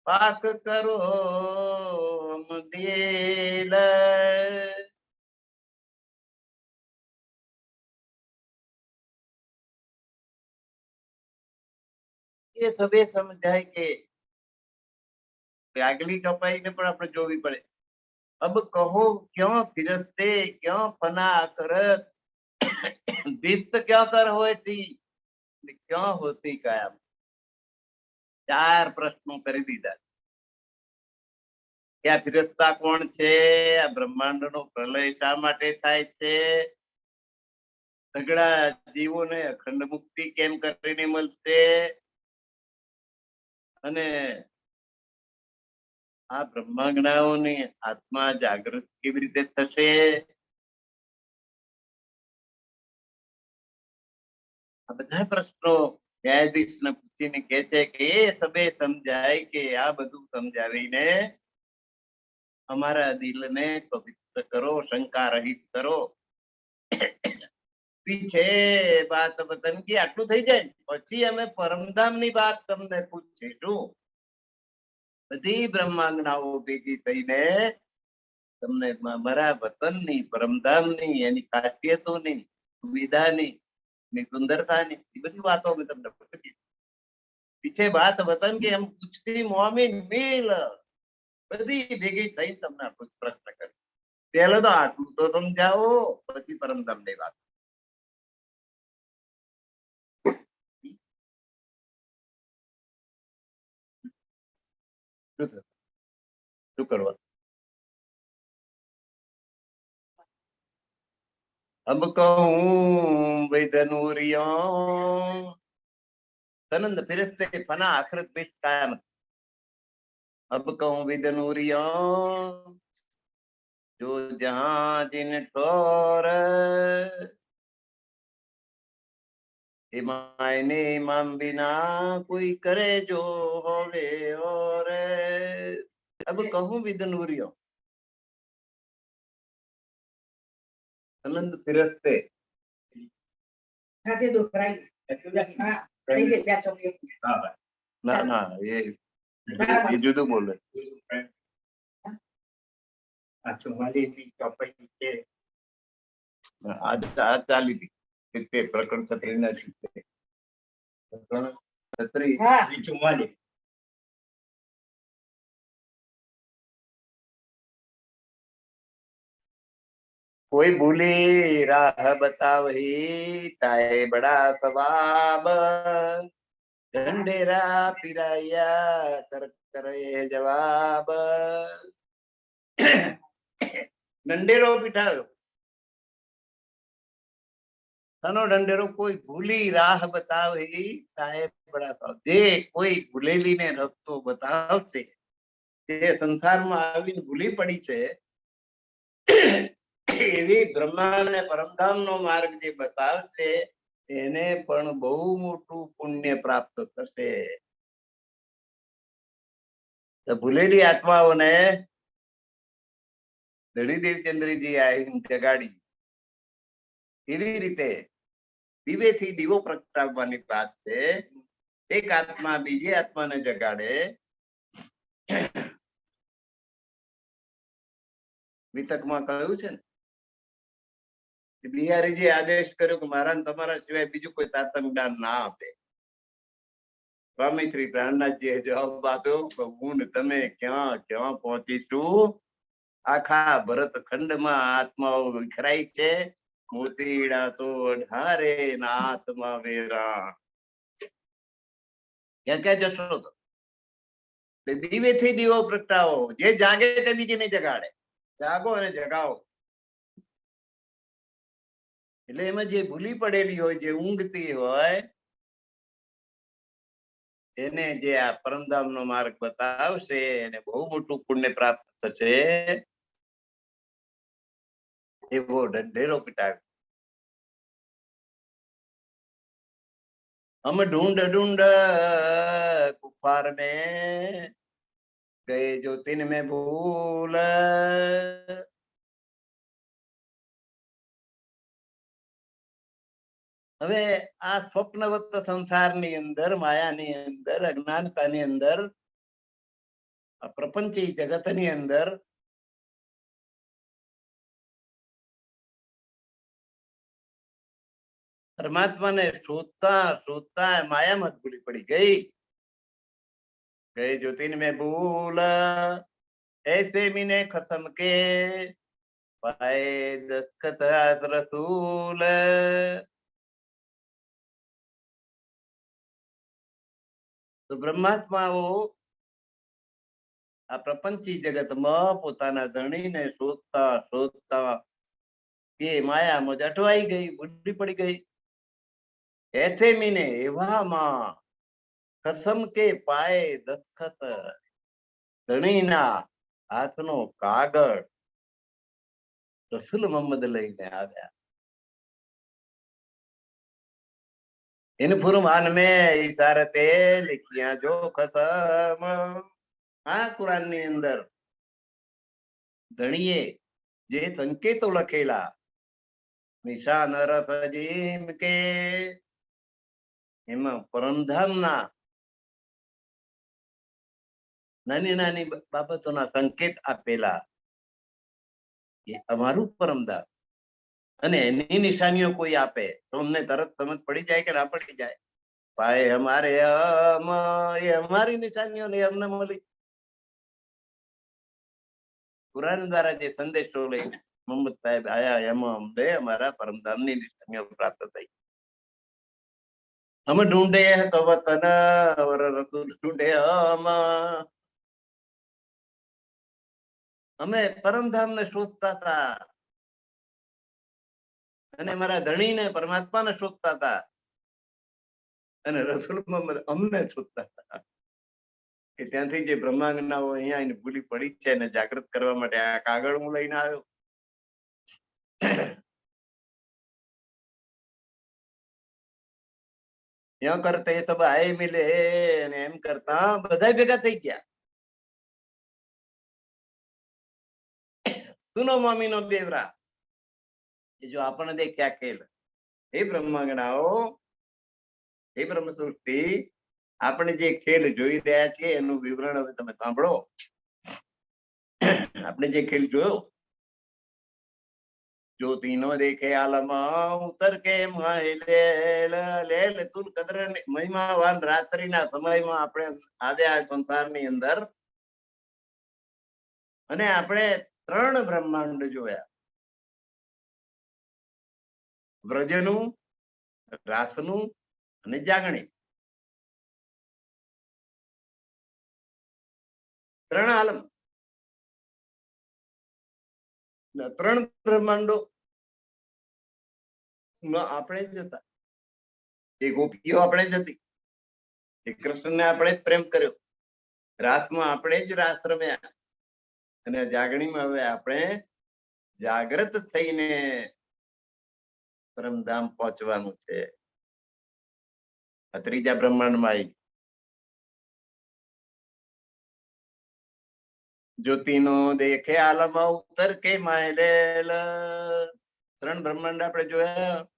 પાક કરો દિલ, ये सबे समझाए के આગલી કપાઈ ને પણ આપણે જોવી પડે. अब कहो क्यों फिरते क्यों फना करत, विस्त क्यों कर होती क्यों होती कायम. ચાર પ્રશ્નો કરી દીધા. કે આ ફિરસ્તા કોણ છે, આ બ્રહ્માંડ નો પ્રલય શા માટે થાય છે, સગળા જીવોને અખંડ મુક્તિ કેમ કરીને મળશે, અને આ બ્રહ્માંગનાઓની આત્મા જાગૃત કેવી રીતે થશે. આ બધા પ્રશ્નો ન્યાયાધીશને પૂછીને કહે છે કે એ સબે સમજાય કે આ બધું સમજાવીને અમારા દિલને પવિત્ર કરો, શંકા રહિત કરો. પીછે વાત વતન કી આટલું થઈ જાય પછી અમે પરમધામની વાત તમને પૂછીશું. બધી બ્રહ્માંગનાઓ ભેગી થઈને તમને મારા વતનની, પરમધામની, એની ખાસિયતોની, સુવિધાની, ની સુંદરતાની એ બધી વાતો અમે તમને પૂછીએ. પીછે વાત વતન કે એમ પૂછતી મોમીન મિલ બધી ભેગી થઈ તમને પ્રશ્ન કરી. પહેલો તો આટલું તો સમજાવો, પછી પરમધામની વાત. શું કરવા? अब कहूं वैदनूरियों तनंद फिरस्ते फना आखिरत बेस कायम. अब कहूं विदनूरियों जो जहां जिन ठोर, मायने इमाम बिना कोई करे जो होवे और. अब कहूं विदनूरियों तनंद फिरस्ते ના ના એ જુદું બોલે. આ ચાલી હતી પ્રકરણ છત્રી ના છત્રી 44. कोई भूली राह बतावही ताए बड़ा सवाब, ढंडेरा पिराया कर करे जवाब. ढंडेरो बिठाव्યો, તનો ઢંઢેરો કોઈ ભૂલી રાહ બતાવે તાએ બડા સવાબ. જે કોઈ ભૂલેલીને રસ્તો બતાવશે, જે સંસારમાં આવીને ભૂલી પડી છે, એવી બ્રહ્માંડ અને પરમધામનો માર્ગ જે બતાવશે એને પણ બહુ મોટું પુણ્ય પ્રાપ્ત થશે. ભૂલેલી આત્માઓને ધણી દેવચંદ્રજી આવીને જગાડી. એવી રીતે દીવેથી દીવો પ્રગટાવવાની વાત છે. એક આત્મા બીજી આત્માને જગાડે. વિતકમાં કહ્યું છે ને, બિહારીજી આદેશ કર્યો કે મારા તમારા સિવાય બીજું કોઈ તાતમ જ્ઞાન ના આપે. સ્વામી શ્રી પ્રાણનાથજીએ જવાબ આપ્યો, હું ને તમે ક્યાં ક્યાં પહોંચીશું. આખા ભરત ખંડમાં આત્માઓ વિખરાઈ છે. મોતીડા તો ઢારે ના આત્મા વેરા. ક્યાં ક્યાં જશો તો? દીવેથી દીવો પ્રગટાવો. જે જાગે તે બીજીને જગાડે. જાગો અને જગાવો. એટલે એમાં જે ભૂલી પડેલી હોય, જે ઊંઘતી હોય, એને જે આ પરમધામનો માર્ગ બતાવશે એને બહુ મોટું પુણ્ય પ્રાપ્ત થશે. એવો ઢંઢેરો પીટાવ્યો. हम ढूंढ ढूंढ कुफार में गए जो तिन में भूल. હવે આ સ્વપ્નવત સંસારની અંદર, માયાની અંદર, અજ્ઞાનતાની અંદર આ પ્રપંચી જગતની અંદર પરમાત્માને શોધતા શોધતા માયામાં ભૂલી પડી ગઈ. गए ज्योतिन में भूल ऐसे मीने खत्म के पाए दस्तखत रसूल. તો બ્રહ્માત્માઓ આ પ્રપંચી જગતમાં પોતાના ધણીને શોધતા શોધતા એ માયામાં જ અટવાઈ ગઈ, ભૂલી પડી ગઈ. એસે મીને એવામાં કસમ કે પાએ દસ્તખત, ધણીના હાથનો કાગળ રસૂલ મોહમ્મદ લઈને આવ્યા. इन फुरमान में इशारते लिखियां जो खसम. આ કુરાન ની અંદર ધણીએ જે સંકેતો લખેલા નિશાન રસ અજીમ કે એમાં પરમધામના નાની નાની બાબતોના સંકેત આપેલા. એ અમારું પરમધામ. અને એની નિશાનીઓ કોઈ આપે તો અમને તરત સમજ પડી જાય કે ના પડી જાય. ભાઈ અમારે એ અમારી નિશાનીઓ ને અમને મળી. કુરાન દ્વારા જે સંદેશો લઈને મોહમ્મદ સાહેબ આયા એમાં અમને અમારા પરમધામની નિશાનીઓ પ્રાપ્ત થઈ. हम ढूंढे हैं तो वतन और रसूल ढूंढे हम. અમે પરમધામને શોધતા હતા અને મારા ધણીને પરમાત્માને શોધતા હતા અને રસૂલ મોહમ્મદ અમને શોધતા હતા. કે ત્યાંથી જે બ્રહ્માંગનાઓ અહીંયા આવીને ભૂલી પડી છે એને જાગૃત કરવા માટે આ કાગળ હું લઈને આવ્યો. યાં કરતે સબ આય મિલે અને એમ કરતા બધા ભેગા થઈ ગયા. સુનો મામીનો બેવરા, જો આપણને દેખ્યા ખેલ. હે બ્રહ્માંગનાઓ, હે બ્રહ્મ સૃષ્ટિ, આપણે જે ખેલ જોઈ રહ્યા છીએ એનું વિવરણ હવે તમે સાંભળો. આપણે જે ખેલ જોયો, જ્યોતિ નો દેખે આલમાં ઉતર કે લેલ તુલ કદર મહિમાવાન રાત્રિના સમયમાં આપણે આવ્યા સંસારની અંદર અને આપણે 3 બ્રહ્માંડ જોયા. વ્રજનું, રાસનું અને જાગણી. 3 આલમ, 3 બ્રહ્માંડો આપણે જ હતા. એ ગોપીઓ આપણે જ હતી. એ કૃષ્ણને આપણે જ પ્રેમ કર્યો. રાસમાં આપણે જ રાસ રમ્યા અને જાગણીમાં હવે આપણે જાગૃત થઈને પરમધામ પહોંચવાનું છે. આ 3જા બ્રહ્માંડમાં આવી. જ્યોતિનો દેખે આલમાં ઉતર કે માયલેલ. 3 બ્રહ્માંડ આપણે જોયા.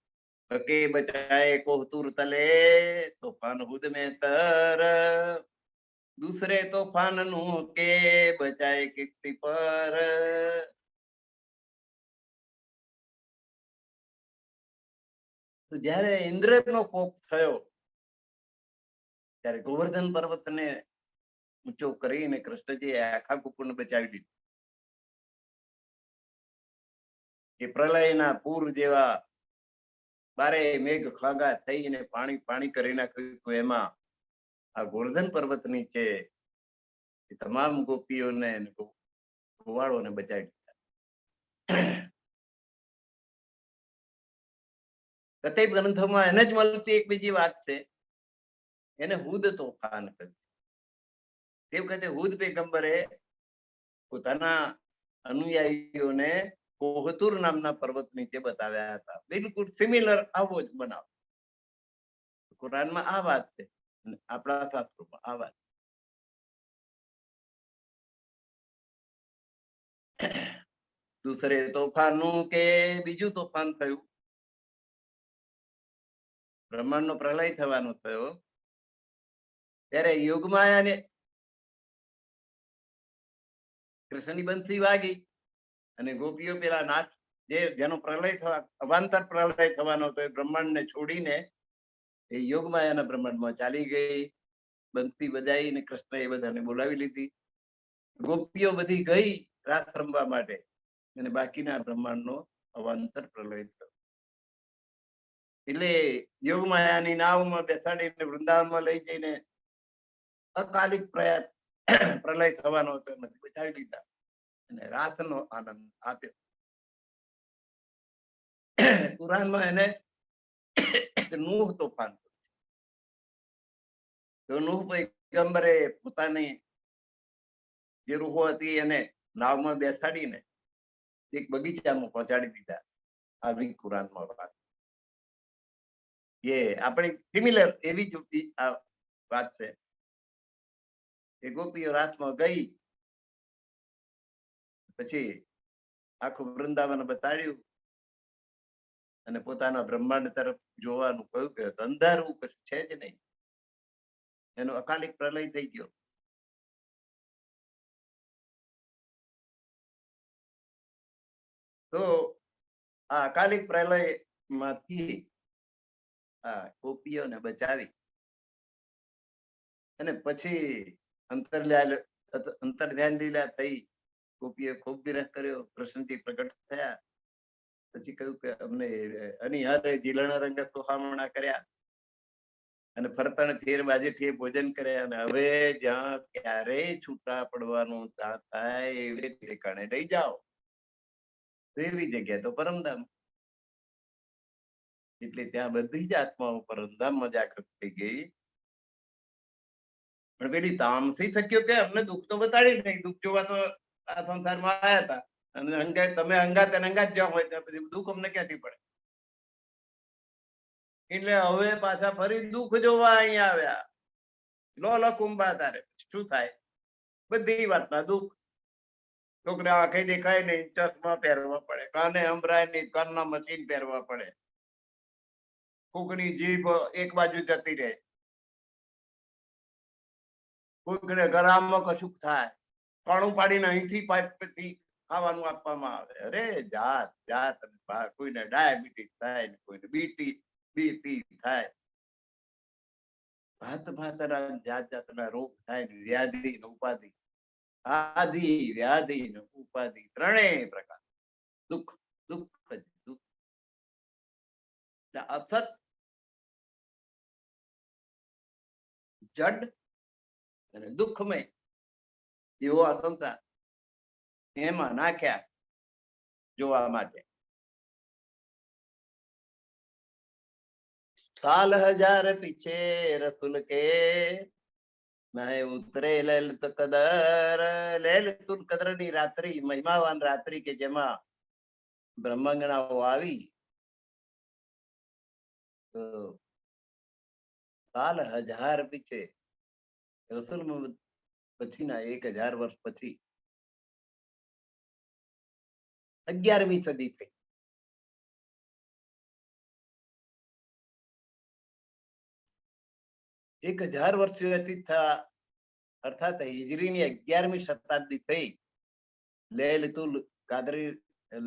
કે બચાए કોહતુર તલે તોફાન હુદ में तर. दूसरे तोफान નું કે બચાए કિસ્તી પર. તો જ્યારે ઇન્દ્રનો કોપ થયો ત્યારે ગોવર્ધન પર્વતને ઊંચો કરીને કૃષ્ણજીએ આખા ગોકુળને બચાવી દીધું. એ પ્રલયના પૂર જેવા બારે મેઘ ખાગા થઈને પાણી પાણી કરી નાખ્યું. એમાં આ ગોવર્ધન પર્વત નીચે એ તમામ ગોપીઓને ગોવાળોને બચાવી દીધા. કતઈ ગ્રંથોમાં એને જ મળતી એક બીજી વાત છે, એને હુદ તોફાન કહ્યું. તે વખતે હુદ પેગંબરે પોતાના અનુયાયીઓને કોહતુર નામના પર્વત નીચે બતાવ્યા હતા. બિલકુલ સિમિલર આવો જ બનાવ. કુરાનમાં આ વાત છે, આપણા શાસ્ત્રોમાં આ વાત. દૂસરે તોફાનનું કે બીજું તોફાન થયું. બ્રહ્માંડનો પ્રલય થવાનો થયો ત્યારે યોગમાયાને કૃષ્ણની બંસી વાગી અને ગોપીઓ પેલા નાચ જેનો પ્રલય થવા અવાંતર પ્રલય થવાનો હતો એ બ્રહ્માંડને છોડીને એ યોગમાયાના બ્રહ્માંડમાં ચાલી ગઈ. બંસી બજાવીને કૃષ્ણ એ બધાને બોલાવી લીધી. ગોપીઓ બધી ગઈ રાસ રમવા માટે અને બાકીના બ્રહ્માંડનો અવાંતર પ્રલય થયો. એટલે યોગમાયાની નાવમાં બેસાડીને વૃંદાવનમાં લઈ જઈને અકાલિક પ્રલય થવાનો હતો એમાંથી બચાવી લીધા અને રાસનો આનંદ આપ્યો. કુરાનમાં એને નૂહ તોફાન, તો નૂહ પૈગંબરે પોતાની જે રૂહો હતી એને નાવમાં બેસાડીને એક બગીચામાં પહોંચાડી દીધા. આવી કુરાનમાં વાત એ આપણી સિમિલર એવી જ આ વાત છે. એ ગોપીઓ રાતમાં ગઈ પછી આખું વૃંદાવન બતાડ્યું અને પોતાના બ્રહ્માંડ તરફ જોવાનું કહ્યું કે અંધારું કશું છે જ નહીં. એનો અકાલિક પ્રલય થઈ ગયો. તો આ અકાલિક પ્રલય માંથી આ ગોપીઓને બચાવી અને પછી અંતર્ધ્યાન લીલા થઈ. ગોપીએ ખૂબ વિરહ કર્યો, કૃષ્ણજી પ્રગટ થયા. પછી કહ્યું કે અમને અનિહારે જીલણ રંગ સોહામણા કર્યા અને ફરતણ ફેર બાજેઠીએ ભોજન કર્યા અને હવે જ્યાં ક્યારેય છૂટા પડવાનું થાય એવી ઠેકાણે લઈ જાઓ. એવી જગ્યા તો પરમધામ. એટલે ત્યાં બધી જ આત્માઓ પરમધામમાં જાગૃત થઈ ગઈ. પણ પેલી તામસી શક્યો કે અમને દુઃખ તો બતાડી નહીં. દુઃખ જોવા તો આ સંસારમાં આવ્યા હતા અને અંગાત તમે અંગાત અને અંગાત જ્યાં હોય ત્યાં પછી દુઃખ અમને ક્યાંથી પડે. એટલે હવે પાછા ફરી દુઃખ જોવા અહીંયા આવ્યા. લોલ કુંભા તારે શું થાય? બધી વાતના દુઃખ. છોકરા આંખે દેખાય નહીં, ચશ્મા પહેરવા પડે, કાને સંભળાય નહીં, કાનના મશીન પહેરવા પડે, કોકની જીભ એક બાજુ જતી રહે, કોઈકને ગરામમાં કશુંક થાય, કાણું પાડીને અહીંથી પાઇપથી ખાવાનું આપવામાં આવે. અરે જાત જાત, કોઈને ડાયાબિટીસ થાય, કોઈને બીપી થાય, ભાત જાત જાતના રોગ થાય, વ્યાધિ ઉપાધિ, આદિ વ્યાધિ ઉપાધિ ત્રણેય પ્રકાર દુઃખ દુઃખ દુઃખ. અસત જડ અને દુઃખમય એવો આ સંસાર એમાં નાખ્યા જોવા માટે. साल हजार पीछे रसूल के मैं उतरे ललित कदर. લલિતુલ કદર ની રાત્રિ, મહિમાવાન રાત્રિ કે જેમાં બ્રહ્માંગણાઓ આવી. તો સાલ હજાર પીછે રસૂલ પછીના 1000 વર્ષ પછી 11મી સદી થઈ. એક 1000 વર્ષ વ્યતીત થયા અર્થાત હિજરીની 11મી શતાબ્દી થઈ.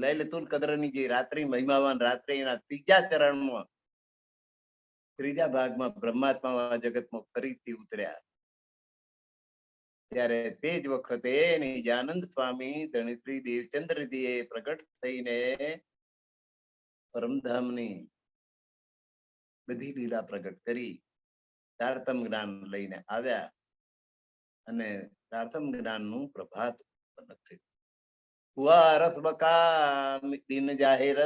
લૈલતુલ કદરની જે રાત્રિ, મહિમાવાન રાત્રિ, એના ત્રીજા ચરણમાં, ત્રીજા ભાગમાં બ્રહ્માત્મા જગતમાં ફરીથી ઉતર્યા. ત્યારે તે જ વખતે નિજાનંદ સ્વામી ધણશ્રી દેવચંદ્રજીએ પ્રગટ થઈને પરમધામની બધી લીલા પ્રગટ કરી. તારતમ જ્ઞાન લઈને આવ્યા અને તારતમ જ્ઞાનનું પ્રભાત ઉત્પન્ન થયું. હુઆ રસબકા દિન જાહેર,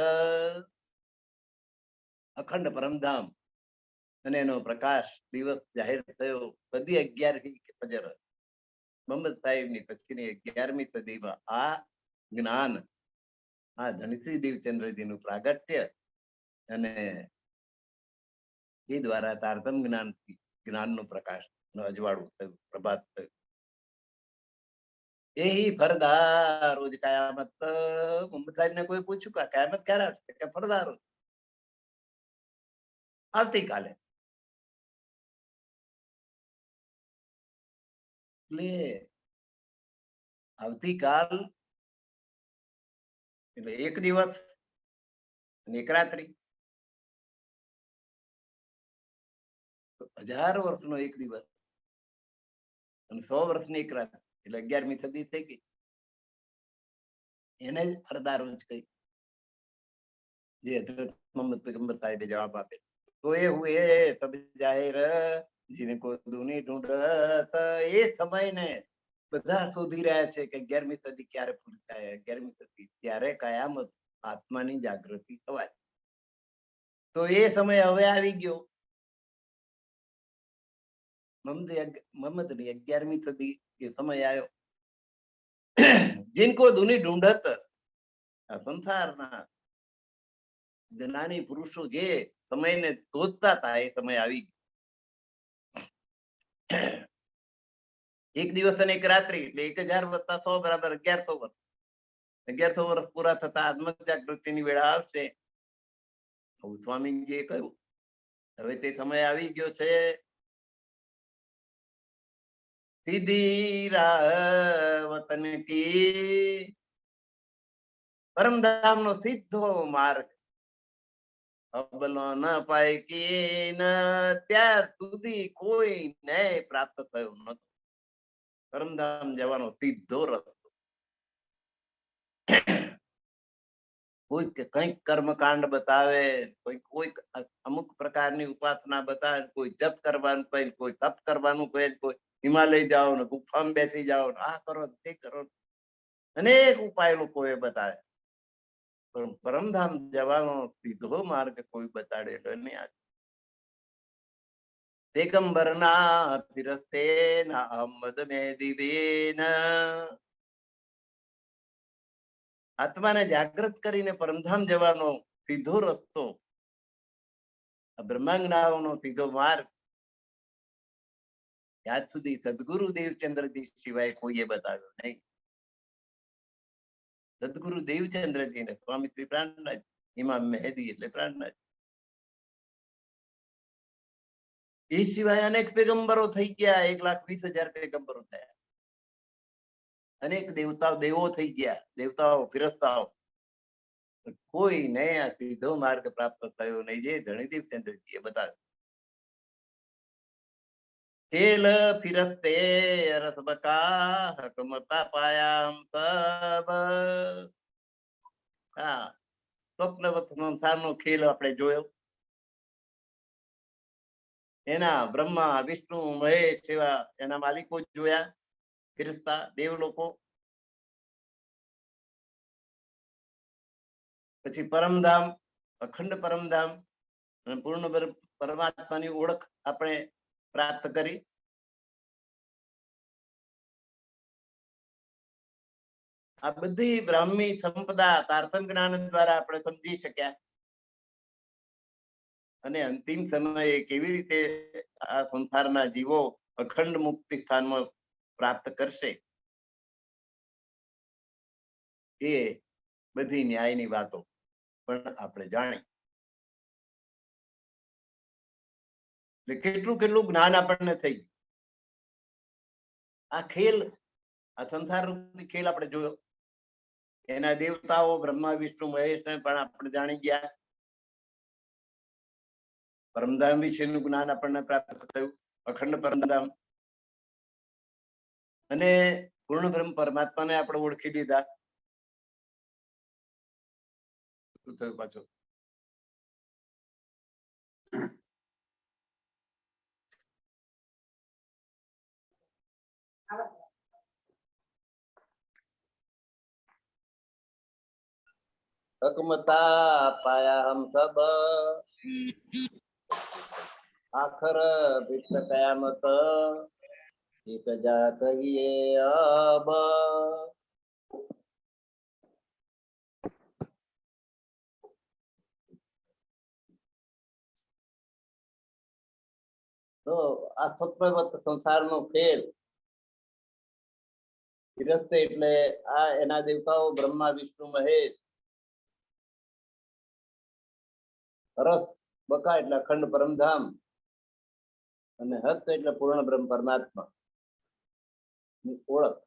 અખંડ પરમધામ અને એનો પ્રકાશ દિવસ જાહેર થયો. બધી 11મી ફજર મોહમ્મદ સાહેબની પછીની 11મી સદીમાં આ જ્ઞાન, આ ધનશ્રી દેવચંદ્રજીનું પ્રાગટ્ય અને એ દ્વારા તારતમ જ્ઞાનનું પ્રકાશ અજવાળું થયું, પ્રભાત થયું. એ ફરદાર રોજ કયામત. મોહમ્મદ સાહેબ ને કોઈ પૂછ્યું કે કયામત ક્યારે આવશે? કે ફરદાર રોજ, આવતીકાલે. એટલે આવતીકાલ એટલે એક દિવસ અને એક રાત્રિ, 1000 વર્ષનો એક દિવસ અને 100 વર્ષની એક રાત એટલે 11મી સદી થઈ ગઈ. એને જ અરદારોજ કહી જે હજરત મોહમ્મદ पैगंबर સાહેબે જવાબ આપે, સોए हुए सब जाहिर जिनको दूनी ढूंढत. એ સમયને બધા શોધી રહ્યા છે કે 11મી સદી ક્યારે પૂરી થાય, 11મી સદી ત્યારે કયામત આત્માની જાગૃતિ થવાય. તો એ સમય હવે આવી ગયો. મોહમ્મદની 11મી સદી એ સમય આવ્યો. जिनको दूनी ढूंढत, આ સંસારના જ્ઞાની પુરુષો જે સમયને શોધતા હતા એ સમય આવી ગયો. એક દિવસ અને એક રાત્રિ એટલે 1000 વત્તા 100 બરાબર 1100 વર્ષ. 1100 વર્ષ પૂરા થતા આત્મ જાગૃતિની વેળા આવશે. સ્વામીજીએ કહ્યું હવે તે સમય આવી ગયો છે. સીધી રાહ વતન કી, પરમધામ નો સીધો માર્ગ અબલો ન પાય કી ન, ત્યાર સુધી કોઈ ન્યાય પ્રાપ્ત થયો નતો. પરમધામ જવાનો સીધો રસ્તો. કોઈ કંઈક કર્મકાંડ બતાવે, કોઈ અમુક પ્રકારની ઉપાસના બતાવે, કોઈ જપ કરવાનું કહે, કોઈ તપ કરવાનું કહે, કોઈ હિમાલય જાઓ ને ગુફામાં બેસી જાઓ, આ કરો તે કરો, અનેક ઉપાય લોકોએ બતાવે. પણ પરમધામ જવાનો સીધો માર્ગ કોઈ બતાડેલો નહીં. પેગંબરના ફિરસ્તે ના અહમદ મેદી બેન, આત્માને જાગૃત કરીને પરમધામ જવાનો સીધો રસ્તો, બ્રહ્માંગનાઓનો સીધો માર્ગ આજ સુધી સદગુરુ દેવચંદ્રજી સિવાય કોઈએ બતાવ્યો નહીં. સદગુરુ દેવચંદ્રજી ને સ્વામી શ્રી પ્રાણનાથ, ઇમામ મહેદી એટલે પ્રાણનાથ, એ સિવાય અનેક પેગંબરો થઈ ગયા. 1,20,000 પેગંબરો થયા. અનેક દેવતાઓ દેવો થઈ ગયા, દેવતાઓ ફિરસ્તાઓ. કોઈ ને આ સીધો માર્ગ પ્રાપ્ત થયો નહીં જે ધણીદેવ ચંદ્રજીએ બતાવ્યો. ખેલ ફિરસ્તે અરસ બકા હકમતા પાયામ સબ. હા, સ્વપ્નવત સંસારનો ખેલ આપણે જોયો. એના બ્રહ્મા વિષ્ણુ મહેશ એવા એના માલિકો જોયા, ફિરસ્તા દેવ લોકો. પછી પરમધામ, અખંડ પરમધામ અને પૂર્ણ પરમાત્માની ઓળખ આપણે પ્રાપ્ત કરી. આ બધી બ્રાહ્મી સંપદા તારતમ જ્ઞાન દ્વારા આપણે સમજી શક્યા. અને અંતિમ સમયે કેવી રીતે આ સંસારના જીવો અખંડ મુક્તિ સ્થાનમાં પ્રાપ્ત કરશે એ બધી ન્યાયની વાતો પણ આપણે જાણી. કેટલું કેટલું જ્ઞાન આપણને થઈ. આ ખેલ, આ સંસાર રૂપી ખેલ આપણે જોયો. એના દેવતાઓ બ્રહ્મા વિષ્ણુ મહેશ ને પણ આપણે જાણી ગયા. પરમધામ વિશેનું જ્ઞાન આપણને પ્રાપ્ત થયું, અખંડ પરમધામ. અને પૂર્ણ બ્રહ્મ પરમાત્માને આપણે ઓળખી લીધા. શું થયું પાછું? હકમતા પાયા હમ સબ, આખર ભીત કયામત એક જા કહીએ અબ. તો આ સ્વપ્નવત સંસારનો ખેલ ફિરસ્તે એટલે આ એના દેવતાઓ બ્રહ્મા વિષ્ણુ મહેશ, રસ બકા એટલે અખંડ પરમધામ, અને હક એટલે પૂર્ણ બ્રહ્મ પરમાત્મા ની ઓળખ.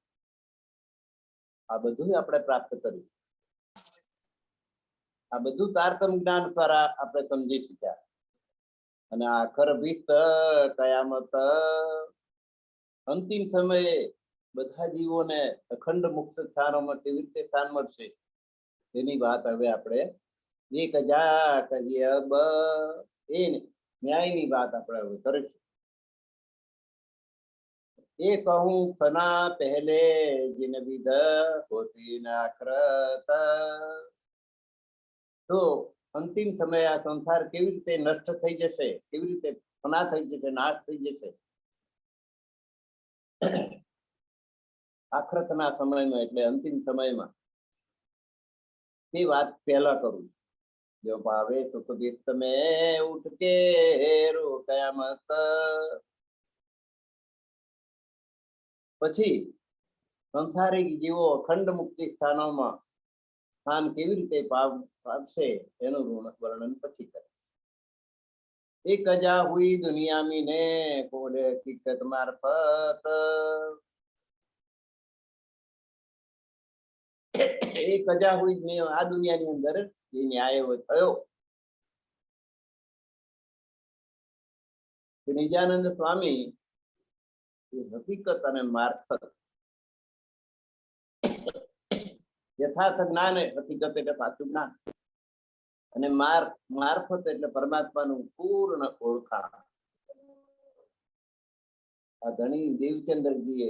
આ બધું આપણે પ્રાપ્ત કર્યું. આ બધું તારતમ જ્ઞાન દ્વારા આપણે સમજી શક્યા. અને આખર ભીત કયામત અંતિમ સમયે બધા જીવોને અખંડ મુક્ત સ્થાનોમાં કેવી રીતે સ્થાન મળશે એની વાત હવે આપણે એક હજાર કહીએ અબ એ ન્યાયની વાત આપણે હવે કરીશું. એ કહું ફના પહેલે જીન વિધ હોતી નાખરત. તો અંતિમ સમયે આ સંસાર કેવી રીતે નષ્ટ થઈ જશે, કેવી રીતે ફના થઈ જશે, નાશ થઈ જશે આખરતના સમયમાં, એટલે અંતિમ સમયમાં, તે વાત પહેલા કરું. જો ભાવે સુખ વિત્ત મેં ઉઠ કે હેરો કયામત. પછી સંસારિક જીવો અખંડ મુક્તિ સ્થાનોમાં સ્થાન કેવી રીતે પામશે એનું વર્ણન પછી કરે. એક અજા હુઈ દુનિયા મી ને કોલે હકીકત મારફત. એક અજા હુઈ આ દુનિયાની અંદર જે ન્યાય થયો, નિજાનંદ સ્વામી હકીકત અને મારફત, યથાર્થ જ્ઞાન હકીકત એટલે સાચું જ્ઞાન, અને મારફત એટલે પરમાત્માનું પૂર્ણ ઓળખાણ. આ ધણી દેવચંદ્રજીએ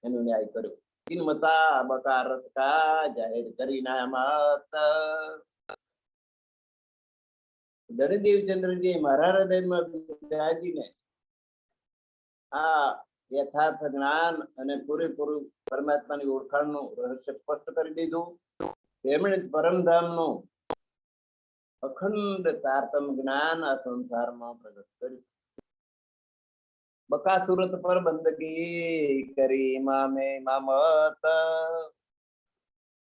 એનો ન્યાય કર્યો. કિન્મતા બકારત કા જાહેર કરી નામત. ધણી દેવચંદ્રજી મારા હૃદયમાં બિરાજીને આ યથાર્થ જ્ઞાન અને પૂરેપૂરું પરમાત્માની ઓળખાણનું રહસ્ય સ્પષ્ટ કરી દીધું. તેમણે પરમધામનું અખંડ તારતમ જ્ઞાન આ સંસારમાં પ્રગટ કર્યું. બકા સુરત પર બંદગી કરી મામે મામત.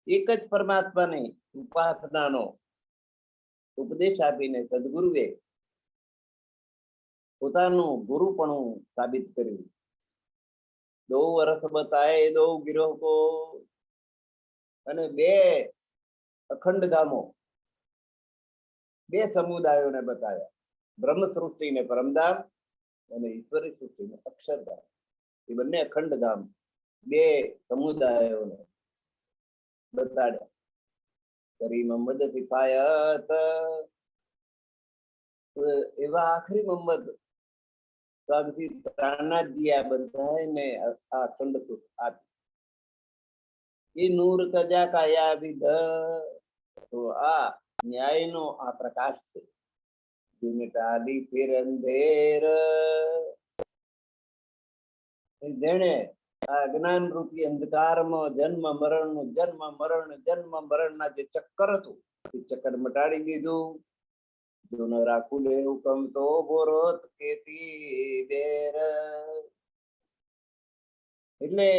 એક જ પરમાત્માની ઉપાસનાનો ઉપદેશ આપીને સદગુરુએ પોતાનું ગુરુપણું સાબિત કર્યું. 2 વર્ષ બતાએ 2 ગિરોહ કો, અને 2 અખંડ ધામો, 2 સમુદાયોને બતાવ્યા. બ્રહ્મ સૃષ્ટિને પરમધામ અને ઈશ્વરી સૃષ્ટિને અક્ષરધામ. એ બંને અખંડ ધામ 2 સમુદાયોને બતાડ્યા. કરી મોહમ્મદ સિફાયત. એવા આખરી મોહમ્મદ સ્વામી પ્રાણનાથજી આ બધાને આ અખંડ સુખ આપી. એ નૂર કજા કાયા વિધ. તો આ ન્યાયનો આ પ્રકાશ છે. ટાલી ફિર અંધેર, જેણે આ જ્ઞાન રૂપી અંધકારમાં જન્મ મરણ ના જે ચક્કર હતું એ ચક્કર મટાડી દીધું. જો ન રાખું લે હુકમ તો બોરોત કેતી બેર. એટલે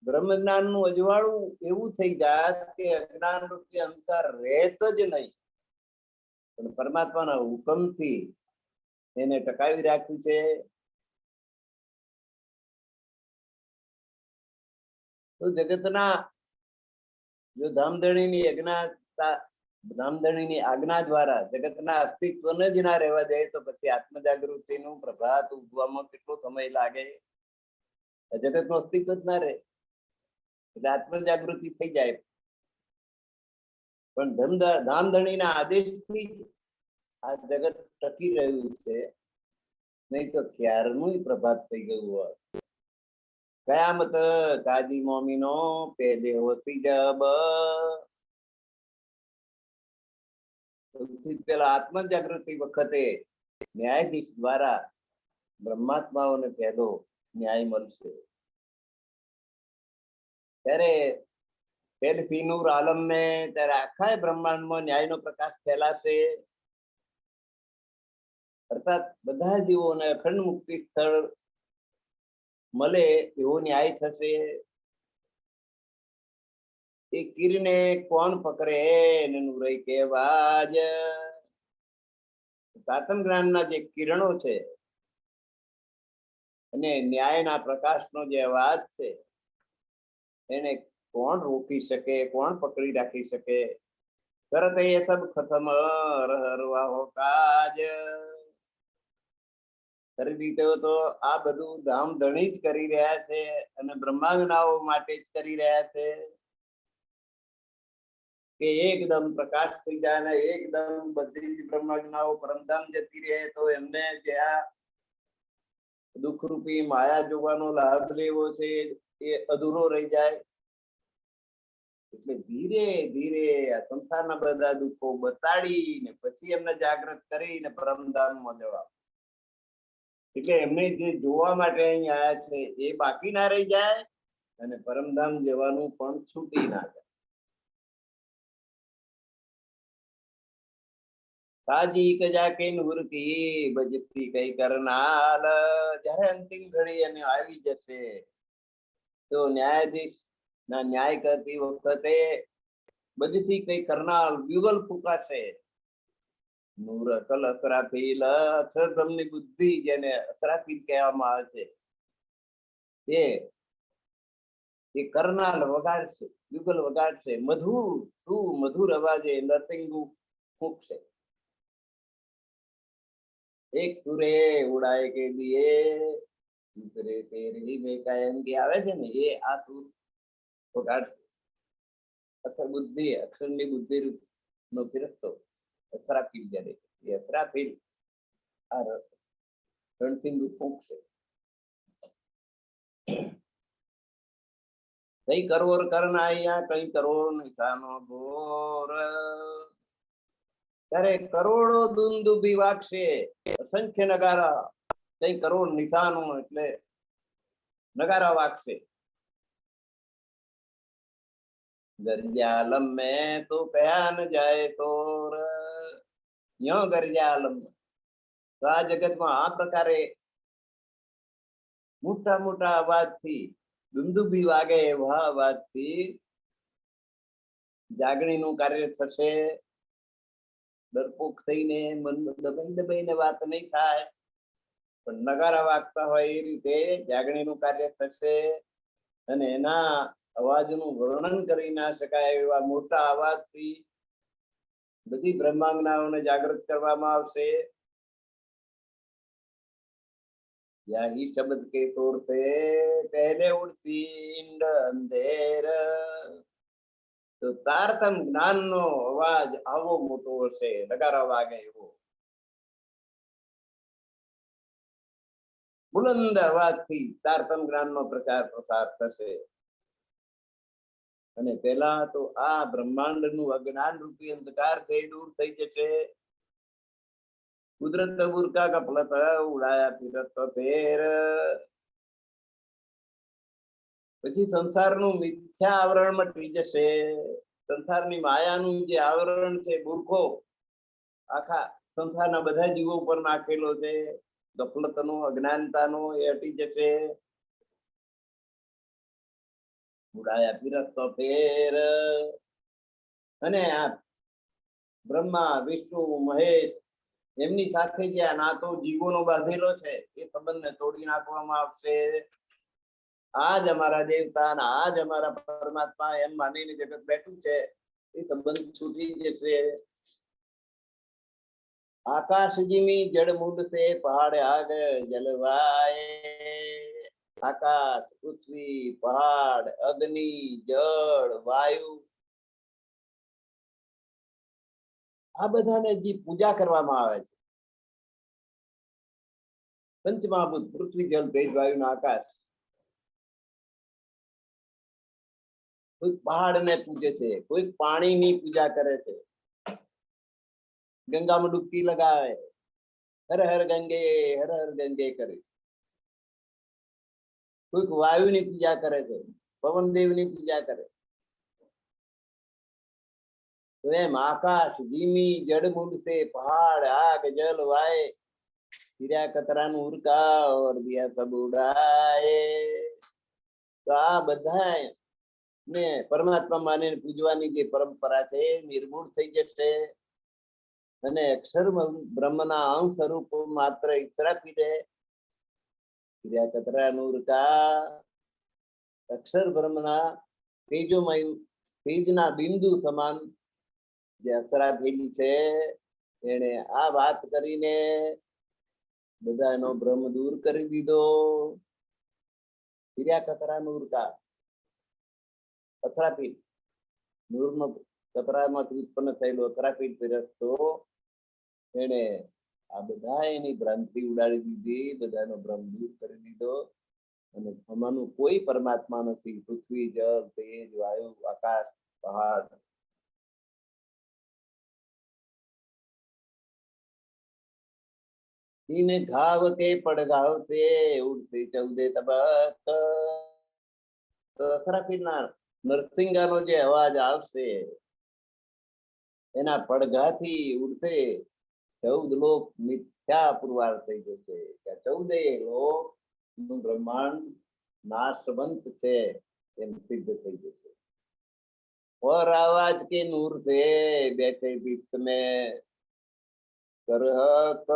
બ્રહ્મ જ્ઞાન નું અજવાળું એવું થઈ જાત કે અજ્ઞાન રૂપી અંધકાર રહેત જ નહીં, પણ પરમાત્માના હુકમથી એને ટકાવી રાખ્યું છે. તો જગતના જો ધામધણીની આજ્ઞા દ્વારા જગતના અસ્તિત્વને જ ના રહેવા દે તો પછી આત્મજાગૃતિનું પ્રભાત ઉગવામાં કેટલો સમય લાગે? જગતનું અસ્તિત્વ જ ના રહે, એટલે આત્મજાગૃતિ થઈ જાય. પણ ધામધણીના આદેશથી આ જગત ટકી રહ્યું છે, નહીં તો ક્યારનું પ્રભાત થઈ ગયું હોત. કયામત કાજી મોમીનો પહેલે હોતી જબ. સૌથી પહેલા આત્મજાગૃતિ વખતે ન્યાયાધીશ દ્વારા બ્રહ્માત્માઓને પહેલો ન્યાય મળશે. ત્યારે પહેલથી નૂર આલમ ને, ત્યારે આખા બ્રહ્માંડમાં ન્યાયનો પ્રકાશ ફેલાશે. અર્થાત બધા જીવોને અખંડ મુક્તિ સ્થળ મળે એવો ન્યાય થશે. એ કિરને કોણ પકડે નૂરઈ કે બાજ. તાતમ જ્ઞાનના જે કિરણો છે અને ન્યાયના પ્રકાશનો જે અવાજ છે, એને कौन रोकी सके, कौन पकड़ी राखी सके। करत ये सब खत्म रहरवा हो काज। કરી દીધો તો આ બધું ધામ ધણી જ કરી રહ્યા છે અને બ્રહ્માંગનાઓ માટે જ કરી રહ્યા છે કે એકદમ પ્રકાશ થઈ જાય ને એકદમ બધી જ બ્રહ્માંગનાઓ પરમધામ જતી રહે તો એમને જે આ દુઃખરૂપી માયા જોવાનો લાભ લેવો છે એ અધૂરો રહી જાય. એટલે ધીરે ધીરે આ સંસારના બધા દુઃખો બતાડીને પછી એમને જાગૃત કરીને પરમધામમાં જવા. એટલે એમને જે જોવા માટે અહીં આવ્યા છે એ બાકી ના રહી જાય અને પરમધામ જવાનું પણ છૂટી ના જાય. સાજી કજા કે નૂરતી બજતી કઈ કરનાલ. જ્યારે અંતિમ ઘડી અને આવી જશે તો ન્યાયાધીશ ના ન્યાય કરતી વખતે બજતી કઈ કરનાલ યુગલ ફૂંકાશે. નૂર અકલ અસરાફીલ, અક્ષરબ્રહ્મની બુદ્ધિ જેને અસરાફીલ કહેવામાં આવે છે એ કરનાલ વગાડશે, યુગલ વગાડશે, મધુર સુમધુર અવાજે નરસિંગુ ફૂંકશે. એક સુરે ઉડાય કે દિએ દૂસરે તેરી में कायम की આવે છે ને એ આ સુર વગાડશે. અક્ષર બુદ્ધિ, અક્ષરની બુદ્ધિ નો ફિરસ્તો અસરાફીલ જ્યારે એ અસરાફીલ આ રણસિંગુ ફૂંકશે. કઈ કરોર કરનાયા કઈ કરોડ નિશાનો ઘોર. ત્યારે કરોડો દુંદુભી વાગશે, અસંખ્ય નગારા, કઈ કરોડ નિશાનો એટલે નગારા વાગશે. ગરજા આલમ મેં તો કયા ન જાય તોર. યો ગરજા આલમ, તો આ જગતમાં આ પ્રકારે મોટા મોટા અવાજથી દુંદુભી વાગે એવા અવાજથી જાગણીનું કાર્ય થશે. ડરપોક થઈને મન દબાઈ દબાઈને વાત નહીં થાય પણ નગારા વાગતા હોય એ રીતે જાગણીનું કાર્ય થશે અને એના અવાજનું વર્ણન કરી ના શકાય એવા મોટા અવાજથી બધી બ્રહ્માંગનાઓને જાગૃત કરવામાં આવશે. यही शब्द के तौर पे पहले उड़ती इंड अंधेर. તો તારતમ જ્ઞાનનો અવાજ આવો મોટો હશે, નગારા વાગે એવો બુલંદ અવાજથી તારતમ જ્ઞાનનો પ્રચાર પ્રસાર થશે. અને પહેલા તો આ બ્રહ્માંડનું અજ્ઞાન રૂપી અંધકાર છે એ દૂર થઈ જશે. કુદરત બુરકા કપલત ઉડાયા ફિરત ફેર. પછી સંસારનું મિથ્યા આવરણ મટી જશે. સંસારની માયાનું જે આવરણ છે બુરખો આખા સંસારના બધા જીવો ઉપર નાખેલો છે, ગફલતનો અજ્ઞાનતાનો, એ હટી જશે. ઉડાયા ફિરત ફેર. અને આ બ્રહ્મા વિષ્ણુ મહેશ એમની સાથે જે આ નાતો જીવોનો બાંધેલો છે એ સંબંધને તોડી નાખવામાં આવશે. આજ અમારા દેવતા અને આજ અમારા પરમાત્મા એમ માનીને જગત બેઠું છે એ સંબંધ છૂટી જશે. આકાશ જીમી જળ મુદ સે પહાડ આગ જલવાય. આકાશ, પૃથ્વી, પહાડ, અગ્નિ, જળ, વાયુ આ બધાને જે પૂજા કરવામાં આવે છે પંચમહાભૂત પૃથ્વી જલ તેજ વાયુ ના આકાશ. કોઈ પહાડ ને પૂજે છે, કોઈ પાણીની પૂજા કરે છે, ગંગામાં ડૂબકી લગાવે, હર હર ગંગે કરે. કોઈક વાયુની પૂજા કરે છે, પવન દેવની પૂજા કરે. તો એમ આકાશ ધીમી જડ મુદ સે પહાડ આગ જલ વાય હીરા કતરાનું ઉરકા ઓર દિયા સબ ઉડાય. તો આ બધા ને પરમાત્મા માને પૂજવાની જે પરંપરા છે નિર્મૂળ થઈ જશે અને અક્ષર બ્રહ્મના અંશ સ્વરૂપ માત્ર ઈતરાપી દે. હીરા કતરાનું ઉરકા અક્ષર બ્રહ્મના તેજોમય તેજના બિંદુ સમાન જે અપ્સરા ભેગી છે એને આ વાત કરીને બધાનો ભ્રમ દૂર કરી દીધો. ફિર્યા કતરા નૂર કા અથરાપીઠ, નૂરનો કતરામાંથી ઉત્પન્ન થયેલો અથરાપીઠ ફેરવતો એને આ બધા એની ભ્રાંતિ ઉડાડી દીધી, બધાનો ભ્રમ દૂર કરી દીધો. અને આમાંનું કોઈ પરમાત્મા નથી. પૃથ્વી, જળ, તેજ, વાયુ, આકાશ, પહાડ, इन घाव के पड़गाव से उड़ते चौदे तबक. તો અથરાપીઠના નરસિંગાનો જે અવાજ આવશે એના પડઘાથી ઉડશે 14 લોક મિથ્યા પુરવાર થઈ જશે. 14 લોક નું બ્રહ્માંડ नाशवंत છે એમ સિદ્ધ થઈ જશે. और आवाज के नूर से बैठे वित्त में करहक.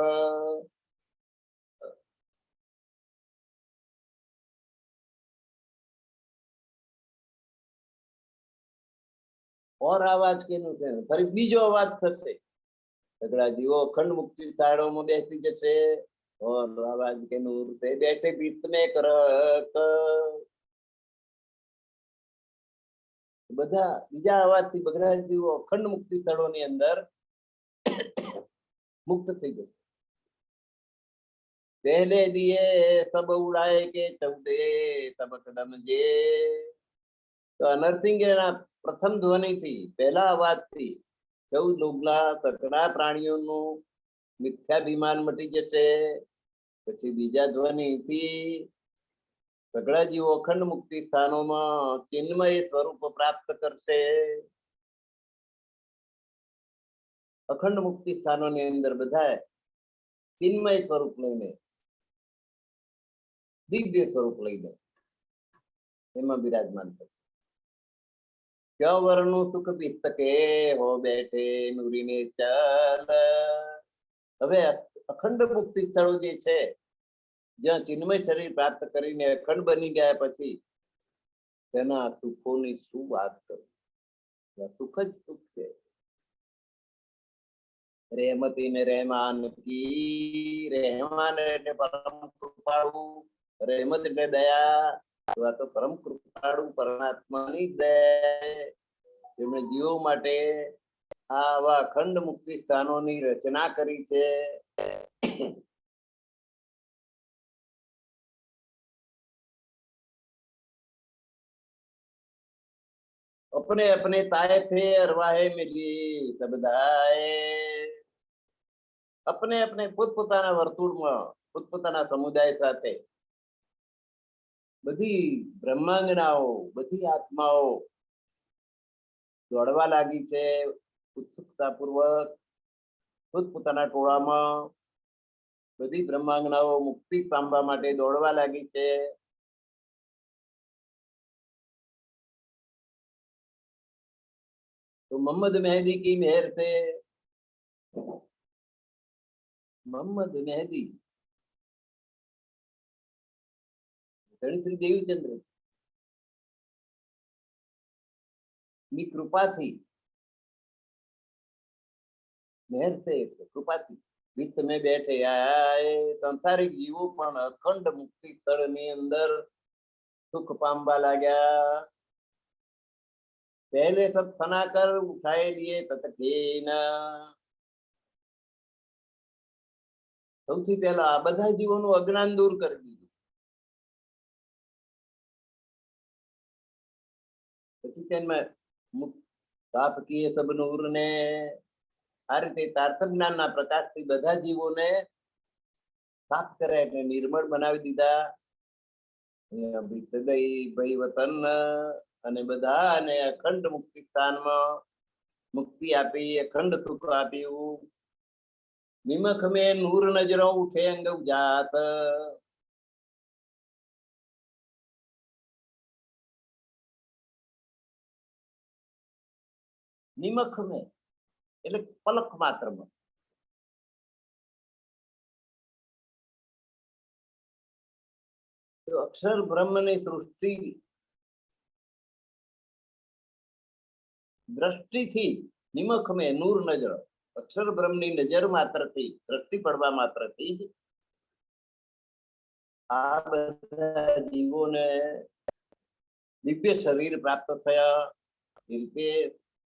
और आवाज के नूर से ફરી બીજો અવાજ થશે. સગડા જીવો અખંડ મુક્તિ તાળોમાં બેસી જશે. और आवाज के नूर से बैठे वित्त में करहक. બધા બીજા અવાજથી બગડા જીવો અખંડ મુક્તિ સ્થળોની અંદર मुक्त થઈ જશે. पहले दिए सब उड़ाए के चौदे तब कदम जे. તો નરસિંહના પ્રથમ ધ્વનિથી, પહેલા અવાજથી 14 લોગલા સકડા પ્રાણીઓનું મિથ્યાભિમાન મટી જશે. પછી બીજા ધ્વનિથી સગડા જીવો અખંડ મુક્તિ સ્થાનોમાં ચિન્મય સ્વરૂપ પ્રાપ્ત કરશે. અખંડ મુક્તિ સ્થાનોની અંદર બધા ચિન્મય સ્વરૂપ લઈને, દિવ્ય સ્વરૂપ લઈને એમાં બિરાજમાન થશે. ક્યો વર્ણનું સુખ પિસ્તકે હો બેઠે નૂરીને ચાલ. હવે અખંડ મુક્તિ સ્થળો જે છે જ્યાં ચિન્મય શરીર પ્રાપ્ત કરીને અખંડ બની ગયા પછી તેના સુખોની શું વાત કરું. સુખ જ સુખ છે. રહેમતી ને રહેમાન કી. રહેમાન એટલે પરમ કૃપાળુ, રહેમત એટલે દયા. આ તો પરમ કૃપાળુ પરમાત્માની દયા. તેમણે જીવો માટે આવા અખંડ મુક્તિ સ્થાનોની રચના કરી છે. अपने अपने तायफे अरवाहे मिली सबदाए. अपने अपने પોતપોતાના વર્તુળમાં, પોતપોતાના સમુદાય સાથે બધી બ્રહ્માંગનાઓ, બધી આત્માઓ દોડવા લાગી છે ઉત્સુકતાપૂર્વક. પોતપોતાના ટોળામાં બધી બ્રહ્માંગનાઓ મુક્તિ પામવા માટે દોડવા લાગી છે. तो मोहम्मद मेहदी की मेहर से, मोहम्मद मेहदी श्री देवचंद्र ની કૃપાથી, मेहर से કૃપાથી વિત્ત में बैठे आए સંસારિક જીવો પણ અખંડ મુક્તિ સ્થળની અંદર સુખ પામવા લાગ્યા. पहले सब फना कर उठाए लिए तत्केन. સૌથી પહેલા આ બધા જીવોનું અજ્ઞાન દૂર કરી દીધું. પછી તેમાં તાપ કીએ સબ નૂર ને. આ રીતે તાર્થક જ્ઞાનના પ્રકાશથી બધા જીવોને સાફ કર્યા, એટલે નિર્મળ બનાવી દીધા. ભય વતન અને બધાને અખંડ મુક્તિ સ્થાનમાં મુક્તિ આપી, અખંડ સુખ આપ્યું. નિમખ મેં નૂર નજરો ઉઠે અંગ જાત. નિમખ મેં એટલે પલક માત્રમાં. અક્ષર બ્રહ્મની સૃષ્ટિ દ્રષ્ટિથી નિમખ મેં નૂર નજર, અક્ષર બ્રહ્મની નજર માત્રથી, દ્રષ્ટિ પડવા માત્રથી જ આ બધા જીવોને દિવ્ય શરીર પ્રાપ્ત થયા. રીતે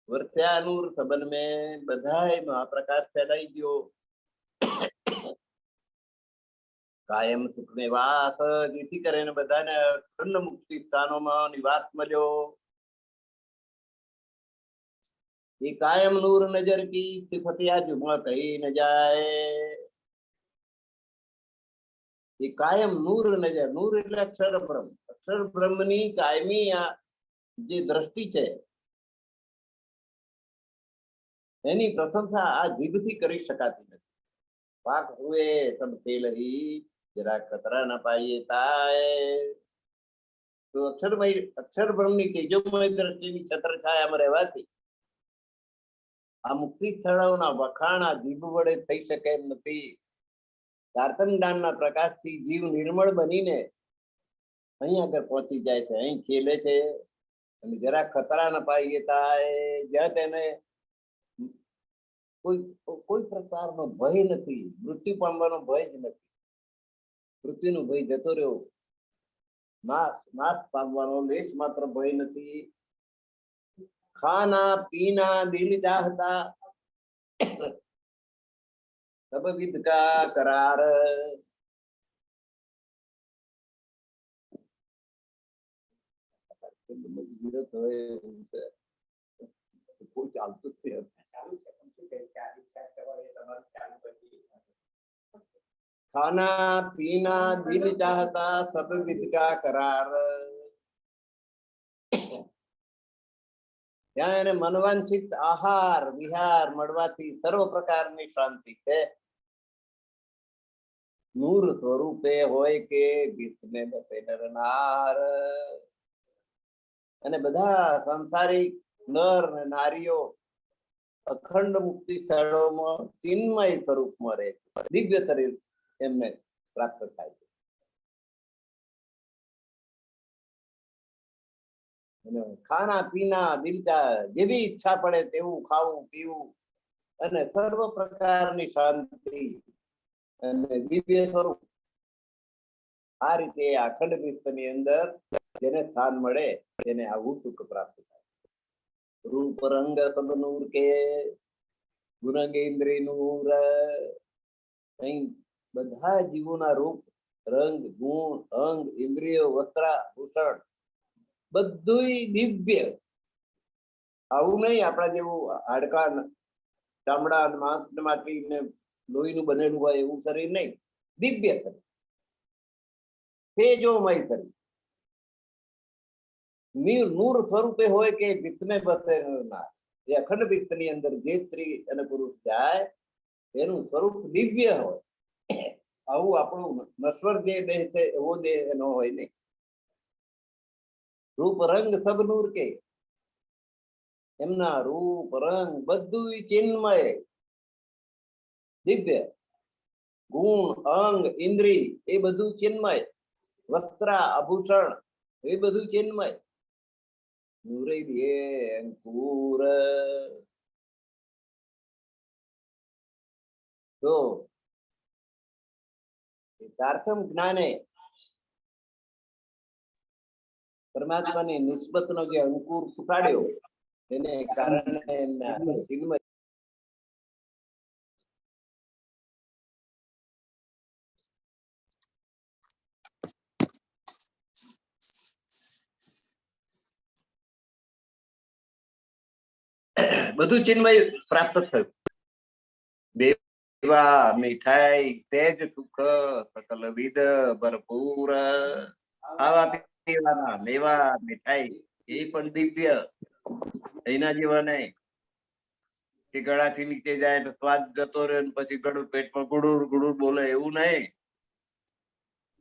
વર્ત્યા નૂર સંબંધ મેં બધાય મહાપ્રકાશ ફેલાઈ ગયો. કાયમ સુખ ને વાસ, જેથી કરીને બધાને અખંડ મુક્તિ સ્થાનોમાં નિવાસ મળ્યો. ये कायम नूर नजर की सिफतिया जुमा कही न जाए. ये कायम नूर नजर, नूर એટલે અક્ષર બ્રહ્મ, અક્ષર બ્રહ્મની કાયમી આ જે દ્રષ્ટિ છે એની પ્રશંસા આ જીભથી કરી શકાતી નથી. પાક હુએ તબ ખેલ ही जरा खतरा न पाइए ताए. તો અક્ષર બ્રહ્મની તેજોમય દ્રષ્ટિની છત્રછાયામાં રહેવાથી આ મુક્તિ સ્થળોના વખાણ આ જીભ વડે થઈ શકે એમ નથી. તારતમ જ્ઞાનના પ્રકાશથી જીવ નિર્મળ બનીને અહીં આગળ પહોંચી જાય છે, અહીં ખેલે છે. અને જરા ખતરા ન પાઈએ થાય, જ્યાં તેને કોઈ પ્રકારનો ભય નથી, મૃત્યુ પામવાનો ભય જ નથી. મૃત્યુનો ભય જતો રહ્યો, નાશ પામવાનો લેશ માત્ર ભય નથી. खाना पीना दिल चाहता, सब विद का करार. કોઈ ચાલતું જ खाना पीना दिल चाहता, सब विद का करार. ત્યાં એને મનવાંછિત આહાર વિહાર મળવાથી સર્વ પ્રકારની શાંતિ છે. નૂર સ્વરૂપે હોય કે ગીતને બસે નરનાર. અને બધા સંસારિક નર ને નારીઓ અખંડ મુક્તિ સ્થળોમાં ચિન્મય સ્વરૂપમાં રહે છે, દિવ્ય શરીર એમને પ્રાપ્ત થાય છે. ખાના પીના દિલચા, જેવી ઈચ્છા પડે તેવું ખાવું પીવું, અને સર્વ પ્રકારની શાંતિ અને દિવ્ય સ્વરૂપ. આ રીતે અખંડ વિશ્વની અંદર જેને સ્થાન મળે તેને આવું સુખ પ્રાપ્ત થાય. રૂપ રંગ સબ નૂર કે, ગુણગેન્દ્રી નૂર. અહીં બધા જીવોના રૂપ રંગ ગુણ અંગ ઇન્દ્રિયો વસ્ત્રાભૂષણ બધું દિવ્ય. આવું નહીં આપણા જેવું હાડકા ચામડા માંસ માટી ને લોહીનું બનેલું હોય એવું શરીર નહીં, દિવ્ય શરીર, તેજોમય શરીર. નૂર સ્વરૂપે હોય કે વિત્તને બસે ના. એ અખંડ વિત્તની અંદર જે સ્ત્રી અને પુરુષ જાય એનું સ્વરૂપ દિવ્ય હોય. આવું આપણું નશ્વર જે દેહ છે એવો દેહ એનો હોય નહીં. રૂપ રંગ સબ નૂર કે, એમના રૂપ રંગ બધું ચિન્મય દિવ્ય. ગુણ અંગ ઇન્દ્રિય એ બધું ચિન્મય. વસ્ત્ર આભૂષણ એ બધું ચિન્મય. નૂરે અંકુર. તો તારતમ જ્ઞાને પરમાત્માની નિસ્બતનો જે અંકુર ફૂટાડ્યો એને કારણે બધું ચિન્મય પ્રાપ્ત થયું. દેવા મીઠાઈ તેજ સુખ સકલ વિધ ભરપૂર. આવા પીવાના મેવા મીઠાઈ એ પણ દિવ્ય. એના જેવા નહીં કે ગળાથી નીચે જાય તો સ્વાદ જતો રહે પછી ગળું પેટમાં ગુડુર ગુડુર બોલે એવું નહીં.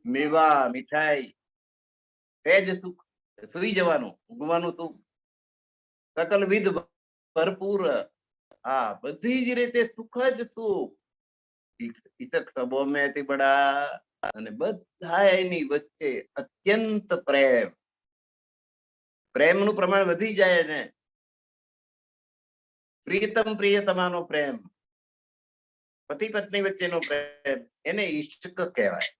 મેવા મીઠાઈ તેજ સુખ, સુઈ જવાનું ઊંઘવાનું સુખ, સકલ વિધ ભરપૂર. હા બધી જ રીતે સુખ જ સુખ. ઇતક સબો મેથી બડા. અને બધા એની વચ્ચે અત્યંત પ્રેમ. પ્રેમનું પ્રમાણ વધી જાય ને પ્રિયતમ પ્રિયતમાનો પ્રેમ, પતિ પત્ની વચ્ચેનો પ્રેમ, એને ઈષ્ક કહેવાય.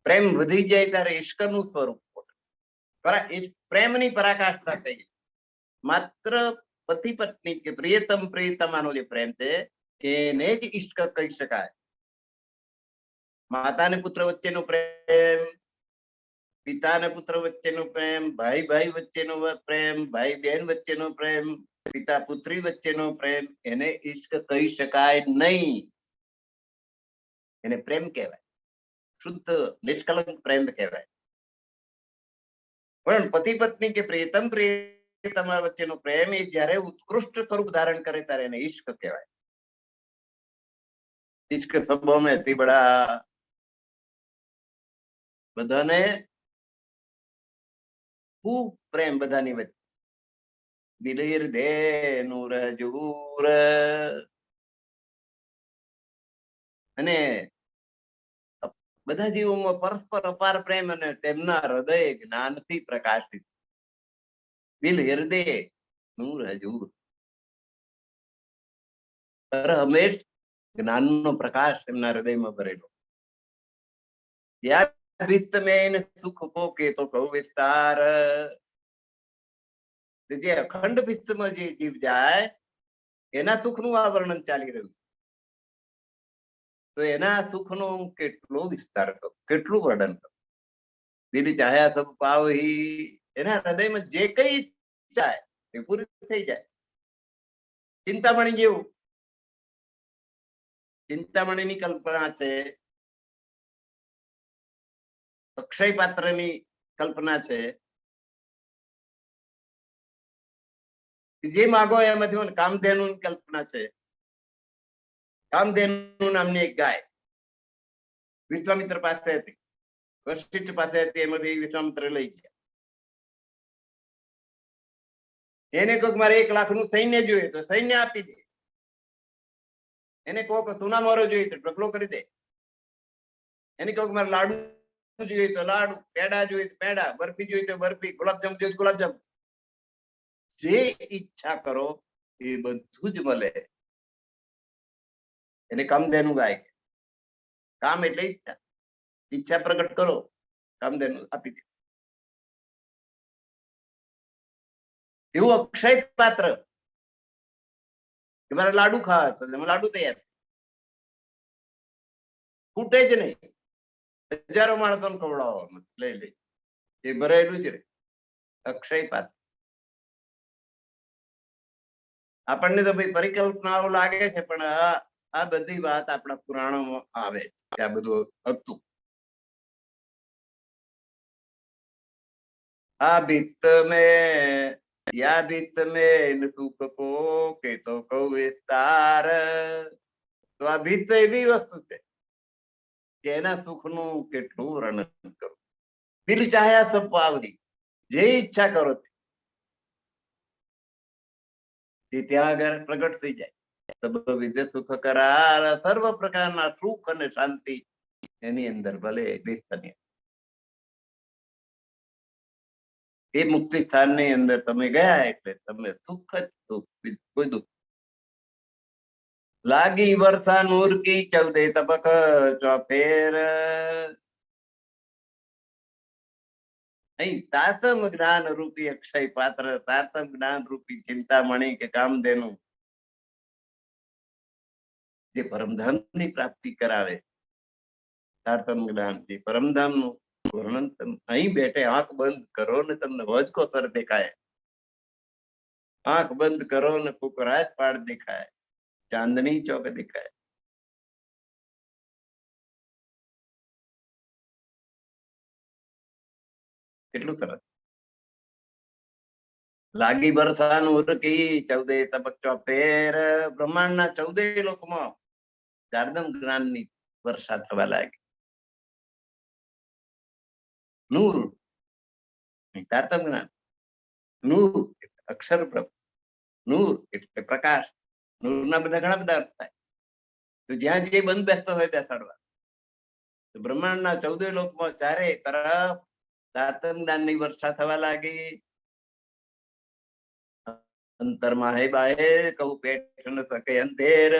પ્રેમ વધી જાય ત્યારે ઈશ્કનું સ્વરૂપ પ્રેમની પરાકાષ્ઠા થઈ ગઈ. માત્ર પતિ પત્ની કે પ્રિયતમ પ્રિયતમાનો જે પ્રેમ છે એને જ ઈશ્ક કહી શકાય. માતા ને પુત્ર વચ્ચેનો પ્રેમ, પિતા ને પુત્ર વચ્ચેનો પ્રેમ, ભાઈ ભાઈ વચ્ચેનો પ્રેમ, ભાઈ બહેન વચ્ચેનો પ્રેમ, પિતા પુત્રી વચ્ચેનો પ્રેમ, એને ઈશ્ક કહી શકાય નહીં. એને પ્રેમ કહેવાય, શુદ્ધ નિષ્કલંક પ્રેમ કહેવાય. પણ પતિ પત્ની કે પ્રિયતમ પ્રિયતમા વચ્ચેનો પ્રેમ એ જ્યારે ઉત્કૃષ્ટ સ્વરૂપ ધારણ કરે ત્યારે એને ઈશ્ક કહેવાય. ઈશ્ક શબ્દો મેં થી બડા બધાને ખૂબ પ્રેમ બધાની વચ્ચે. દિલીર દે નૂર જૂર, અને બધા જીવોમાં પરસ્પર અપાર પ્રેમ અને તેમના હૃદય જ્ઞાનથી પ્રકાશિત. દિલ હૃદય નૂર હજૂર, હંમેશ જ્ઞાનનો પ્રકાશ એમના હૃદયમાં ભરેલો. વિત્ત મેં સુખ પોકે તો કહું વિસ્તાર. જે અખંડ વિત્તમાં જે જીવ જાય એના સુખનું આ વર્ણન ચાલી રહ્યું. તો એના સુખનો કેટલો વિસ્તાર કરું, કેટલું વર્ણન કરું. દિલી ચાહ્યા સબ પાવહી, એના હૃદયમાં જે કઈ ઈચ્છા તે પૂરી થઈ જાય. ચિંતામણી જેવું, ચિંતામણીની કલ્પના છે, અક્ષય પાત્રની કલ્પના છે. જે માગો એમાંથી કામધેનુ કલ્પના છે. કામધેનુ નામની એક ગાય વિશ્વામિત્ર પાસે હતી, વશિષ્ઠ પાસે હતી, એમાંથી વિશ્વામિત્ર લઈ ગયા. એને કોઈક મારે 1 લાખનું સૈન્ય જોઈએ તો સૈન્ય આપી દે. એને કોઈક સુના મોરો જોઈએ તો ઢગલો કરી દે. એને કોઈક મારે લાડુ જોઈએ તો લાડુ, પેડા જોઈએ તો પેડા, બરફી જોઈએ તો બરફી, ગુલાબજામ જોઈએ તો ગુલાબજામ. જે ઈચ્છા કરો એ બધું જ મળે. એને કામધેનુ ગાય. કામ એટલે ઈચ્છા, ઈચ્છા પ્રગટ કરો, કામધેનુ આપી દે. એવું અક્ષય પાત્ર કે મારે લાડુ ખાવા છે, લાડુ તૈયાર, ખૂટે જ નહીં. હજારો માણસોને ખવડાવવાનું, લઈ લે, એ ભરેલું જ રહે. અક્ષય પાત્ર. આપણને તો ભાઈ પરિકલ્પનાઓ લાગે છે, પણ આ બધી વાત આપણા પુરાણોમાં આવે કે આ બધું હતું. આ ભીત મેં યા ભીત મેં સુખ કો કે તો કહું વિસ્તાર. તો આ ભીત એવી વસ્તુ છે કે એના સુખનું કેટલું વર્ણન કરું. દિલ ચાહ્યા સબ પાવરી, જે ઈચ્છા કરો તે ત્યાં આગળ પ્રગટ થઈ જાય. સબ વિધે સુખ કરાર, સર્વ પ્રકારના સુખ અને શાંતિ એની અંદર ભલે ભીતની. એ મુક્તિ સ્થાનની અંદર તમે ગયા એટલે તમે સુખ જ સુખ, કોઈ દુઃખ. લાગી વર્ષા નૂર કી 14 તબક ચોફેર. અહીં તાતમ જ્ઞાન રૂપી અક્ષય પાત્ર, તાતમ જ્ઞાન રૂપી ચિંતામણી કે કામધેનુ જે પરમધામ ની પ્રાપ્તિ કરાવે. તાતમ જ્ઞાન થી પરમધામ નું વર્ણન અહીં બેઠે આંખ બંધ કરો ને તમને વજકો સર દેખાય. આંખ બંધ કરો ને કુકરાજ પાડ દેખાય, ચાંદની ચોક દેખાય. કેટલું સરસ. લાગી વર્ષાનું ઉરકી 14 તબક ચોફેર. બ્રહ્માંડના 14 લોકમાં ચારદમ જ્ઞાનની વર્ષા થવા લાગી. નૂર તારતમ જ્ઞાન, નૂર અક્ષર બ્રહ્મ, નૂર એટલે પ્રકાશ. નૂરના બધા ઘણા બધા અર્થ થાય. તો જ્યાં જે બંધ બેસતો હોય બેસાડવા. તો બ્રહ્માંડના 14 લોકમાં ચારે તરફ તારતમ જ્ઞાનની વર્ષા થવા લાગી. अंतर में है बाहर, कहू पेट न सके अंधेर।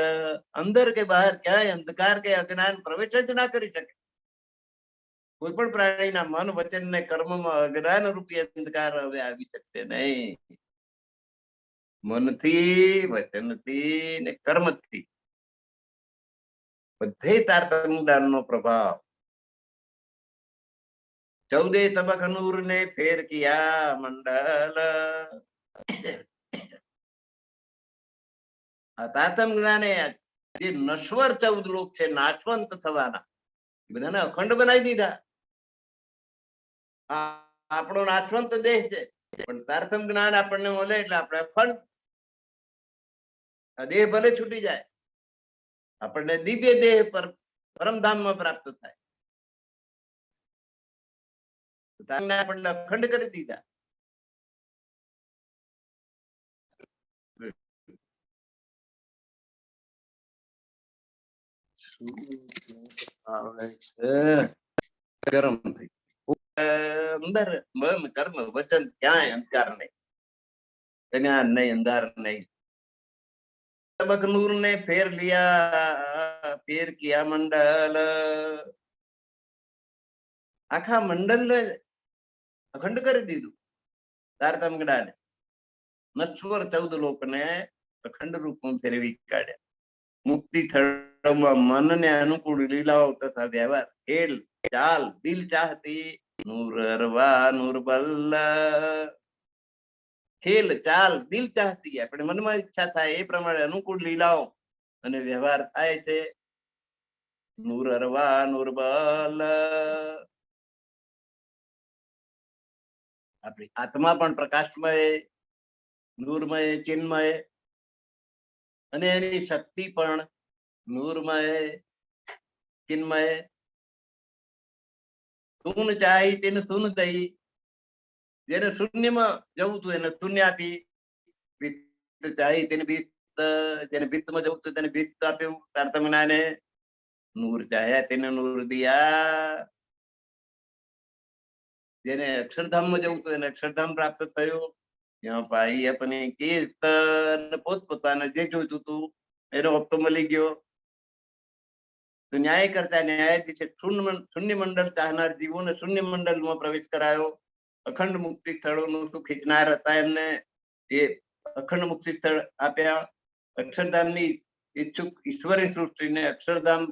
अंदर के बाहर क्या है, अंधकार के अज्ञान प्रवेश ज ना करी सके। कोई पण प्राणी ना मन वचन ने कर्म में अज्ञान रूपी अंधकार हवे आवी शकते नहीं। मन थी, वचन थी ने कर्म थी બધે તારતમ્ય જ્ઞાનનો પ્રભાવ। 14 તબક નૂર ને ફેર કિયા મંડલ। આ તારતમ્ય જ્ઞાને જે નશ્વર 14 લોક છે, નાશવંત થવાના, બધાને અખંડ બનાવી દીધા। આપણો નાશવંત દેહ છે, પણ તારતમ્ય જ્ઞાન આપણને મળે એટલે આપણે અખંડ, આ દેહ ભલે છૂટી જાય, આપણને દિવ્ય દેહ પર પરમધામમાં પ્રાપ્ત થાય। આપણને અખંડ કરી દીધા। ગરમ થઈ અંદર મન કર્મ વચન ક્યાંય અંધકાર નહીં, જ્ઞાન નહીં, અંધાર નહીં। તબક નૂર ને ફેર લિયા, ફેર કિયા મંડલ। આખા મંડલ ને અખંડ કરી દીધું તારતમ્ય જ્ઞાને। નશ્વર 14 લોક ને અખંડ રૂપમાં ફેરવી કાઢ્યા। મુક્તિ થળમાં મનને અનુકૂળ લીલાઓ તથા વ્યવહાર, ખેલ ચાલ દિલ ચાહતી, નૂર અરવા નૂર બલ્લ। ખેલ ચાલ દિલ ચાહતી, આપણે મનમાં ઈચ્છા થાય એ પ્રમાણે અનુકૂળ લીલાઓ અને વ્યવહાર થાય છે। નૂર અરવા નૂર બલ, આપણી આત્મા પણ પ્રકાશમય, નૂરમય, ચિન્મય, અને એની શક્તિ પણ નૂરમય, ચિન્મય। શૂન ચાહી તેને શૂન દઈ, જેને શૂન્યમાં જવું હતું એને શૂન્ય આપી। વિત્ત ચાહી તેને વિત્ત, જેને વિત્તમાં જવું હતું તેને વિત્ત આપ્યું તારતમ્ય જ્ઞાને। નૂર ચાહ્યા તેને નૂર દિયા, જેને અક્ષરધામમાં જવું હતું એને અક્ષરધામ પ્રાપ્ત થયું। यहाँ पाई अपनी कीर्तन, પોતપોતાને જે જોઈતું હતું એનો હપ્તો મળી ગયો। તો ન્યાય કરતા ન્યાયાધીશે શૂન્ય મંડળ ચાહનાર જીવોને શૂન્ય મંડળમાં પ્રવેશ કરાયો। અખંડ મુક્તિ સ્થળોનું સુખ ઈચ્છનાર હતા એમને એ અખંડ મુક્તિ સ્થળ આપ્યા। અક્ષરધામની ઈચ્છુક ઈશ્વરી સૃષ્ટિને અક્ષરધામ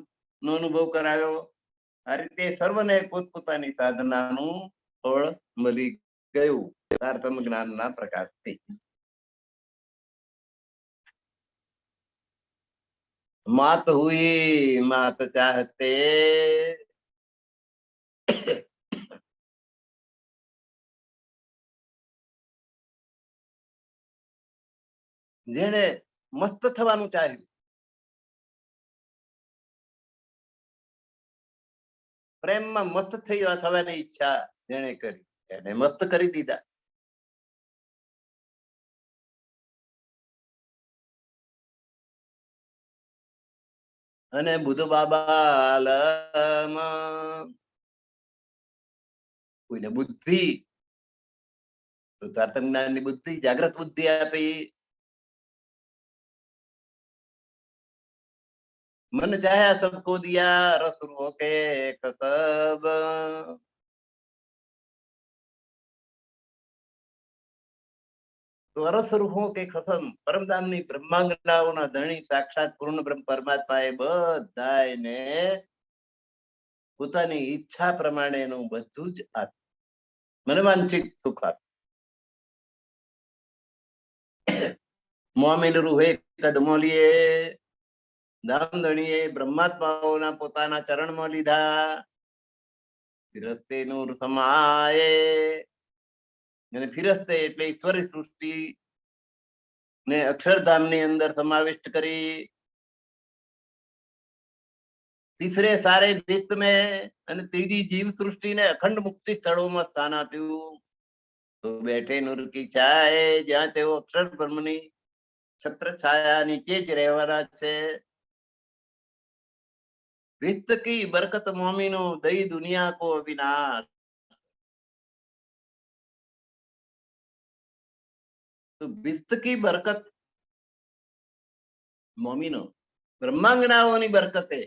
નો અનુભવ કરાયો। આ રીતે સર્વને પોતપોતાની સાધનાનું ફળ મળી ગયું તારતમ્ય જ્ઞાનના પ્રકાશથી। मात हुई मात चाहते, જેને મસ્ત થવાનું ચાહ્યું, પ્રેમમાં મસ્ત થવાની ઈચ્છા જેને કરી એને મસ્ત કરી દીધા। અને બુદ્ધ બાબા કોઈને બુદ્ધિ, તો તારતમ્ય જ્ઞાનની બુદ્ધિ, જાગ્રત બુદ્ધિ આપી। मन चाहे सबको दिया, रस के कसब। तो अरस रूहों के खसम परमधामनी ब्रह्मांगनाओना धणी साक्षात पूर्ण ब्रह्म परमात्माए बधायने પોતાની ઈચ્છા પ્રમાણેનું બધું જ આપ્યું, મનવાંછિત સુખ આપ્યું। મોમિલ રૂહે કદમોલીએ, ધામધણીએ બ્રહ્માત્માઓના પોતાના ચરણમાં લીધા। ફિરસ્તે નૂર સમાયે, અને ફિરસ્તે એટલે ઈશ્વરી સૃષ્ટિ ને અક્ષરધામની અંદર સમાવિષ્ટ કરી। तीसरे सारे विश्व में અને ત્રીજી જીવ સૃષ્ટિને અખંડ મુક્તિ સ્થળોમાં સ્થાન આપ્યું। તો બેઠે નૂર કી છાએ, જ્યાં તેઓ અક્ષર બ્રહ્મની છત્ર છાયા નીચે જ રહેવાના છે। विश्व की बरकत मोमिनो दई दुनिया को अविनाश। तो वित्त की बरकत मोमिनो ब्रह्માંગનાઓની બરકતે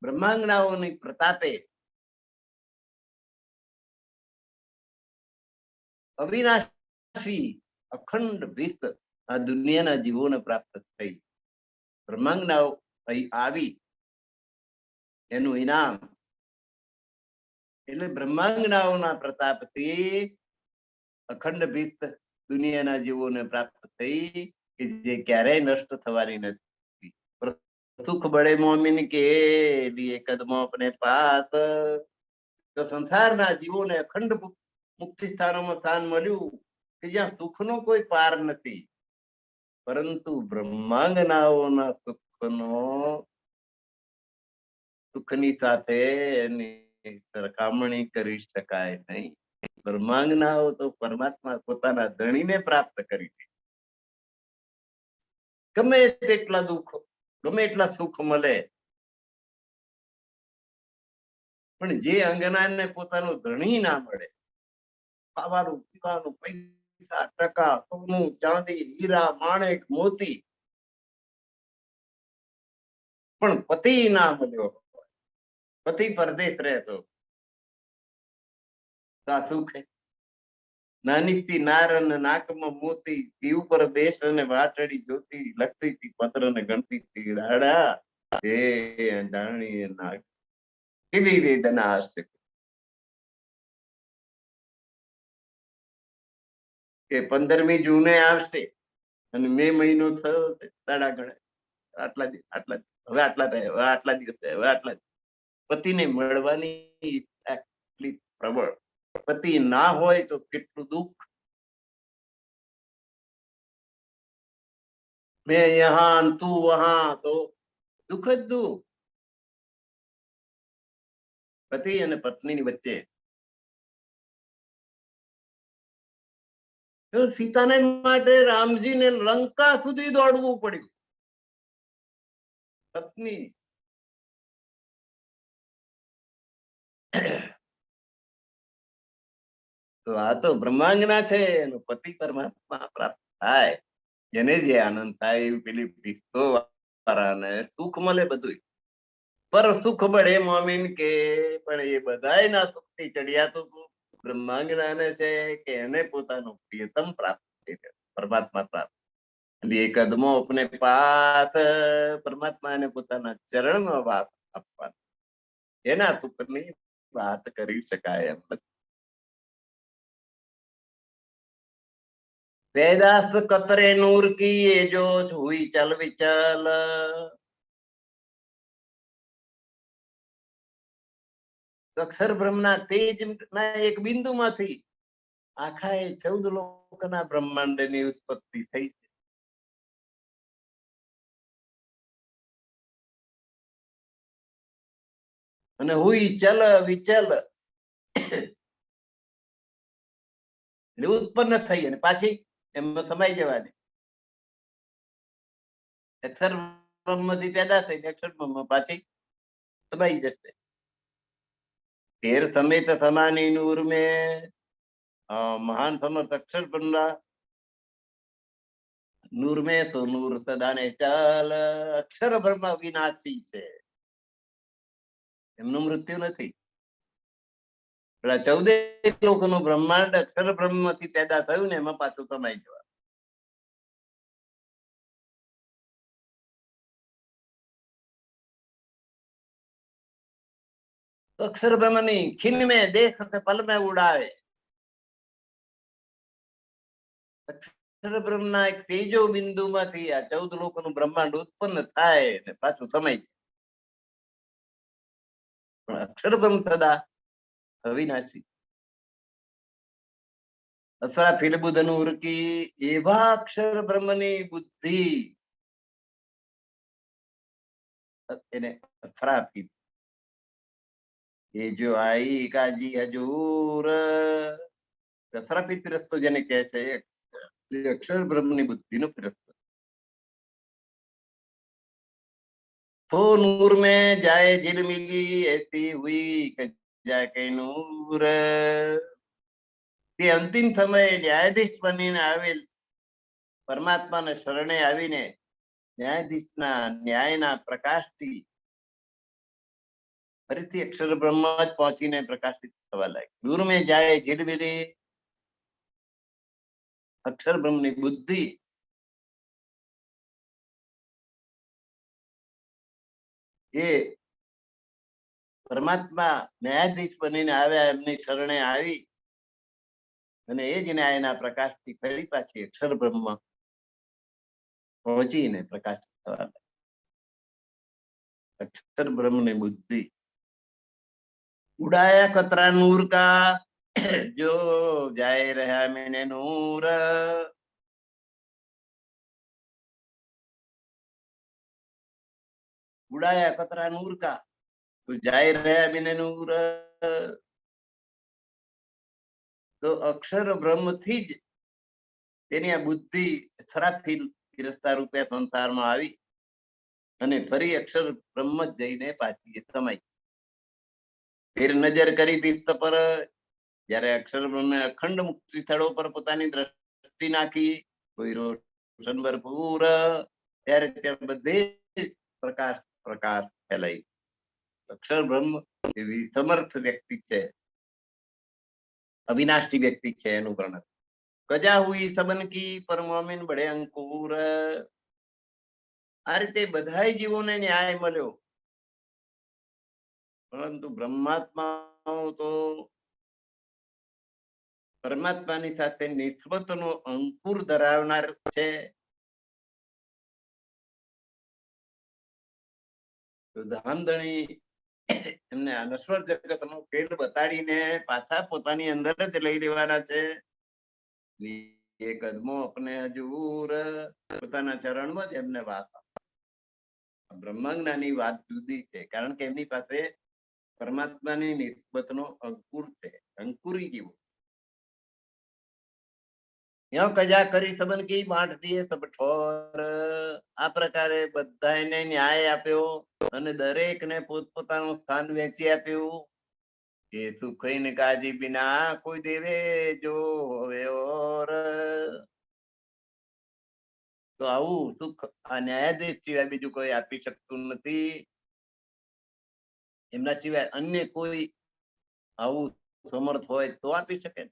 બ્રહ્માંગનાઓની પ્રતાપે અવિનાશી અખંડ વિત્ત આ દુનિયાના જીવોને પ્રાપ્ત થઈ. બ્રહ્માંગનાઓ અહીં આવી એનું ઇનામ એટલે બ્રહ્માંગનાઓના પ્રતાપથી અખંડ વિત્ત દુનિયાના જીવોને પ્રાપ્ત થઈ કે જે ક્યારેય નષ્ટ થવાની નથી. સુખ બળે મોમિન કે લીએ કદમો અપને પાસ. તો સંસારના જીવોને અખંડ મુક્તિ સ્થાનોમાં સ્થાન મળ્યું કે જ્યાં સુખનો કોઈ પાર નથી, પરંતુ બ્રહ્માંગનાઓના સુખનો સુખની સાથે એની સરખામણી કરી શકાય નહીં. બ્રહ્માંગનાઓ તો પરમાત્મા પોતાના ધણીને પ્રાપ્ત કરી છે. ગમે તેટલા દુઃખ, ગમે એટલા સુખ મળે, પણ જે અંગનાને પોતાનો ધણી ના મળે, ખાવાનું પીવાનું પૈસા ટકા સોનું ચાંદી હીરા માણેક મોતી, પણ પતિ ના મળ્યો, પતિ પરદેશ રહેતો, આ સુખ નાનીથી નાર અને નાકમાં મોતી, પીવ પર દેશ અને વાટડી જોતી, લખતી હતી પત્ર ને ગણતી હતી દાડા, એ જાણી નાક કેવી વેદના હશે કે 15મી જૂને આવશે અને મે મહિનો થયો દાડા ગણે આટલા હવે આટલા થાય, હવે આટલા દિવસ થાય, હવે આટલા. પતિને મળવાની એટલી પ્રબળ, પતિ ના હોય તો કેટલું દુઃખ. મેં યહાં તું વહાં, તો દુઃખ જ દુઃખ. પતિ અને પત્નીની વચ્ચે સીતાને માટે રામજીને લંકા સુધી દોડવું પડ્યું. પત્ની તો આ તો બ્રહ્માંગના છે, એનો પતિ પરમાત્મા પ્રાપ્ત થાય, જેને જે આનંદ થાય એવું પેલી ભીખતો વાળાને સુખ મળે બધું. પર સુખ મળે મોમીન કે, પણ એ બધાયના સુખથી ચડિયાતું બ્રહ્માંગનાને છે કે એને પોતાનું પ્રિયતમ પ્રાપ્ત થઈ ગયું, પરમાત્મા પ્રાપ્ત. એ કદમો અપને પાસ, પરમાત્માને પોતાના ચરણમાં વાત આપવાની, એના સુખની વાત કરી શકાય એમ નથી. વેદાસ્ત કતરે નૂર કી એ જો હુઈ ચલ વિચલ. અક્ષર બ્રહ્મના તેજ ના એક બિંદુમાંથી આખા એ 14 લોકના બ્રહ્માંડની ઉત્પત્તિ થઈ છે. અને હુઈ ચલ વિચલ ઉત્પન્ન થઈ અને પાછી એમાં સમાઈ જવાની. અક્ષર બ્રહ્મથી પેદા થઈ અક્ષર બ્રહ્મ પાછી સમાઈ જશે. તેર સમેત સમાની નૂર में महान समर्थ अक्षर ब्रह्मा નૂર में तो नूर सदाने ચાલ. અક્ષર બ્રહ્મ વિનાશી છે, એમનું મૃત્યુ નથી. પેલા 14 લોકોનું બ્રહ્માંડ અક્ષર બ્રહ્મથી પેદા થયું ને એમાં પાછું સમાઈ જવા. અક્ષર બ્રહ્મની ખીન में देख के पल में उड़ावे. અક્ષર બ્રહ્મના એક તેજો બિંદુમાંથી આ 14 લોકોનું બ્રહ્માંડ ઉત્પન્ન થાય ને પાછું સમાઈ જાય. પણ અક્ષર બ્રહ્મ સદા અવિનાશી. અસરા ફિલબુધન ઉર્કી એવા અક્ષર બ્રહ્મની બુદ્ધિ, એને અથરાપી. એ જો આઈ કાજી હજૂર, અથરાપી ફિરસ્તો જેને કહે છે, અક્ષર બ્રહ્મની બુદ્ધિનો ફિરસ્તો. तो नूर में जाए झिलमिली ऐसी हुई जाके नूर. તે અંતિમ સમયે ન્યાયાધીશ બનીને આવેલ પરમાત્માને શરણે આવીને ન્યાયાધીશના ન્યાયના પ્રકાશથી ફરીથી અક્ષર બ્રહ્મ જ પહોંચીને પ્રકાશિત થવા લાગે. દૂર મેં જાય જીડબીરી અક્ષર બ્રહ્મની બુદ્ધિ એ પરમાત્મા ન્યાયાધીશ બનીને આવ્યા એમની શરણે આવી અને એ જ ન્યાયના પ્રકાશથી ફરી પાછી અક્ષર બ્રહ્મ પહોંચીને પ્રકાશ થવા લાગે. અક્ષર બ્રહ્મની બુદ્ધિ ઉડાયા કતરા નૂર કા જો જાય રહ્યા મેને નૂર. ઉડાયા કતરા નૂર કા તો જાય રહ્યા મેને નૂર. તો અક્ષર બ્રહ્મ થી જ તેની આ બુદ્ધિ સરાફી ગિરસ્તા રૂપે સંસારમાં આવી અને ફરી અક્ષર બ્રહ્મ જ જઈને પાછી સમાઈ. ફેર નજર કરી પિત્ત પર જ્યારે અક્ષર બ્રહ્મે અખંડ મુક્તિ સ્થળો પર પોતાની દ્રષ્ટિ નાખી કોઈ રોશન ભરપૂર ત્યારે ત્યાં બધે પ્રકાશ પ્રકાશ ફેલાઈ. અક્ષર બ્રહ્મ એવી સમર્થ વ્યક્તિ છે, અવિનાશી વ્યક્તિ છે એનું વર્ણન. કજા હુઈ સબન કી પર મોમિન બડે અંકુર. આ રીતે બધા જીવોને ન્યાય મળ્યો, પરંતુ બ્રહ્માત્માઓ તો પરમાત્માની સાથે નિસ્બતનો અંકુર ધરાવનાર છે. ધામધણી એમને અનશ્વર જગતનો ખેલ બતાડીને પાછા પોતાની અંદર જ લઈ લેવાના છે. એ કદમો અપને હજૂર, પોતાના ચરણમાં જ એમને વાત. બ્રહ્માંજ્ઞાની વાત જુદી છે, કારણ કે એમની પાસે પરમાત્માની નિસ્બતનો અંકુર છે, અંકુરી જીવો. યો કજા કરી સબન કી બાંટ દીએ સબ ઠોર. આ પ્રકારે બધાને ન્યાય આપ્યો અને દરેકને પોતપોતાનું સ્થાન વેચી આપ્યું. કે સુખ ને કાજી બિના કોઈ દેવે જો હવે ઓર. તો આવું સુખ આ ન્યાયાધીશ સિવાય બીજું કોઈ આપી શકતું નથી. એમના સિવાય અન્ય કોઈ આવું સમર્થ હોય તો આપી શકે.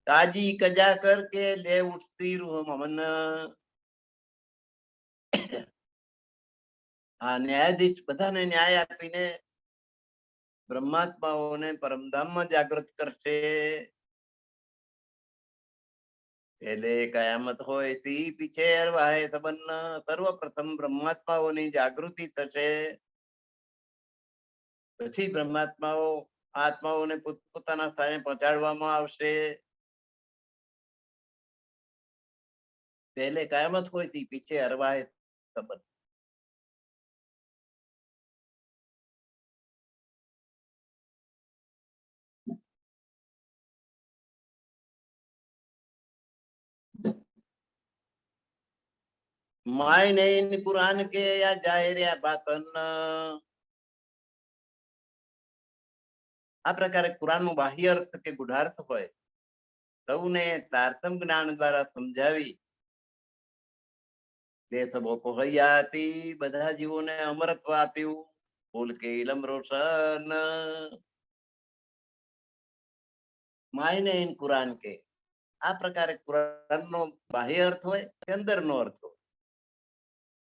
કાજી કજા કર કે લે ઉઠતી રૂહ મમન. આ ન્યાયાધીશ બધાને ન્યાય આપીને બ્રહ્માત્માઓને પરમધામમાં જાગૃત કરશે. એટલે કયામત હોય તી પીછે અરવાહે સંબંધ. સર્વપ્રથમ બ્રહ્માત્માઓની જાગૃતિ થશે, પછી બ્રહ્માત્માઓ આત્માઓને પોતપોતાના સ્થાને પહોંચાડવામાં આવશે. પહેલે કયામત હોય તી પીછે અરવાહે સંબંધ. माय नहीं कुरान के या जाहिर या बातन. આ પ્રકારે કુરાનનું બાહ્ય અર્થ કે ગુઢાર્થ હોય સૌને તારતમ જ્ઞાન દ્વારા સમજાવી તે સબો કહ્યાતી બધા જીવોને અમરત્વ આપ્યું. બોલ કે ઇલમ રોશન. માયને ઇન કુરાન કે આ પ્રકારે કુરાનનો બાહ્ય અર્થ હોય કે અંદરનો અર્થ હોય.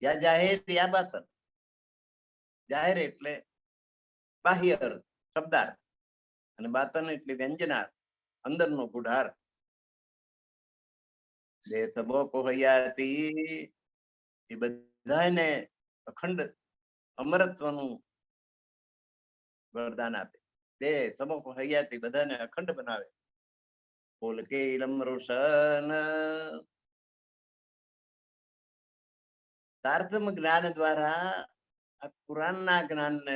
યા જાહેર યા બાતન. જાહેર એટલે બાહ્ય અર્થ શબ્દાર્થ અને બાતન એટલે વ્યંજનાર્થ અંદરનો ગુઢાર્થ. જે સબો કહ્યાતી એ બધાને અખંડ અમરત્વનું વરદાન આપે. તે સબો કહ્યાતી બધાને અખંડ બનાવે. બોલ કે ઇલમ રોશન. તારતમ જ્ઞાન દ્વારા આ કુરાનના જ્ઞાનને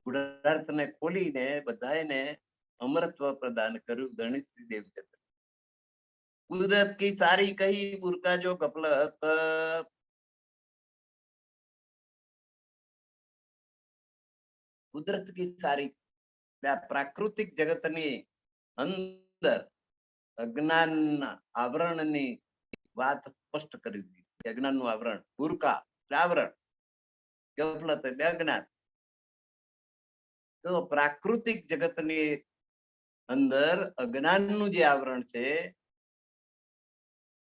ગુઢાર્થને ખોલીને બધાને અમરત્વ પ્રદાન કર્યું. ધણી દેવચંદ્ર કુદરત કી સારી કહી બુરકા જો કપલત. કુદરત કી સારી આ પ્રાકૃતિક જગતની અંદર અજ્ઞાનના આવરણની વાત સ્પષ્ટ કરી દીધી. અજ્ઞાનનું આવરણ, બુરકા એટલે આવરણ, ગફલત એટલે અજ્ઞાન. તો પ્રાકૃતિક જગતની અંદર અજ્ઞાનનું જે આવરણ છે,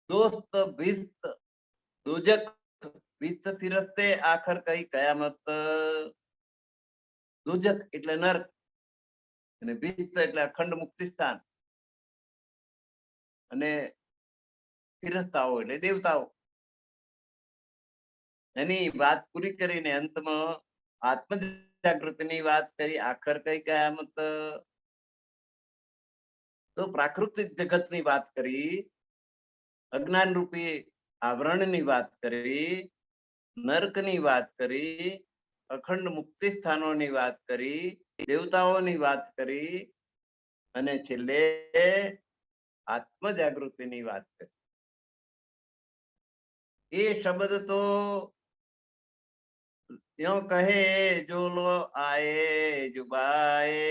દોસ્ત ભિસ્ત દોજક ભિસ્ત ફિરસ્તે આખર કઈ કયામત. દોજક એટલે નર્ક અને ભિસ્ત એટલે અખંડ મુક્તિ સ્થાન અને ફિરસ્તાઓ એટલે દેવતાઓ. એની વાત પૂરી કરીને અંતમાં આત્મ જાગૃતિની વાત કરી. આખર કઈ કયામત. તો પ્રાકૃતિક જગતની વાત કરી, અજ્ઞાન રૂપી આવરણની વાત કરી, નર્કની વાત કરી, અખંડ મુક્તિ સ્થાનોની વાત કરી, દેવતાઓની વાત કરી અને છેલ્લે આત્મ જાગૃતિની વાત કરી. એ શબ્દ તો યો કહે જો લો આયે જુબાએ.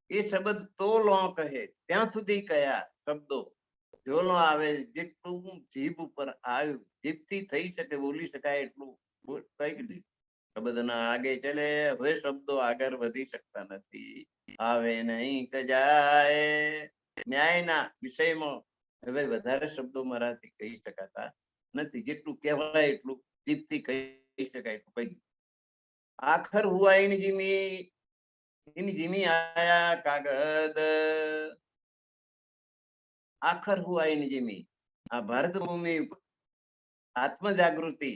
એ શબ્દ તો લો કહે ત્યાં સુધી કયા શબ્દો જોલો આવે, જેટલું જીભ ઉપર આવ્યું, જીભથી થઈ શકે બોલી શકાય એટલું કઈ દીધું. શબ્દના આગે ચલે. હવે શબ્દો આગળ વધી શકતા નથી. આવે નહીં કજાય. ન્યાયના વિષયમાં હવે વધારે શબ્દો મારાથી કહી શકાતા નથી. જેટલું કહેવાય એટલું જીભથી કહી શકાય એટલું કહી. આખર હુઆ ઇની જીમી આયા કાગદ. આખર હુઆ ઇની જીમી. આ ભારત ભૂમિ આત્મ જાગૃતિ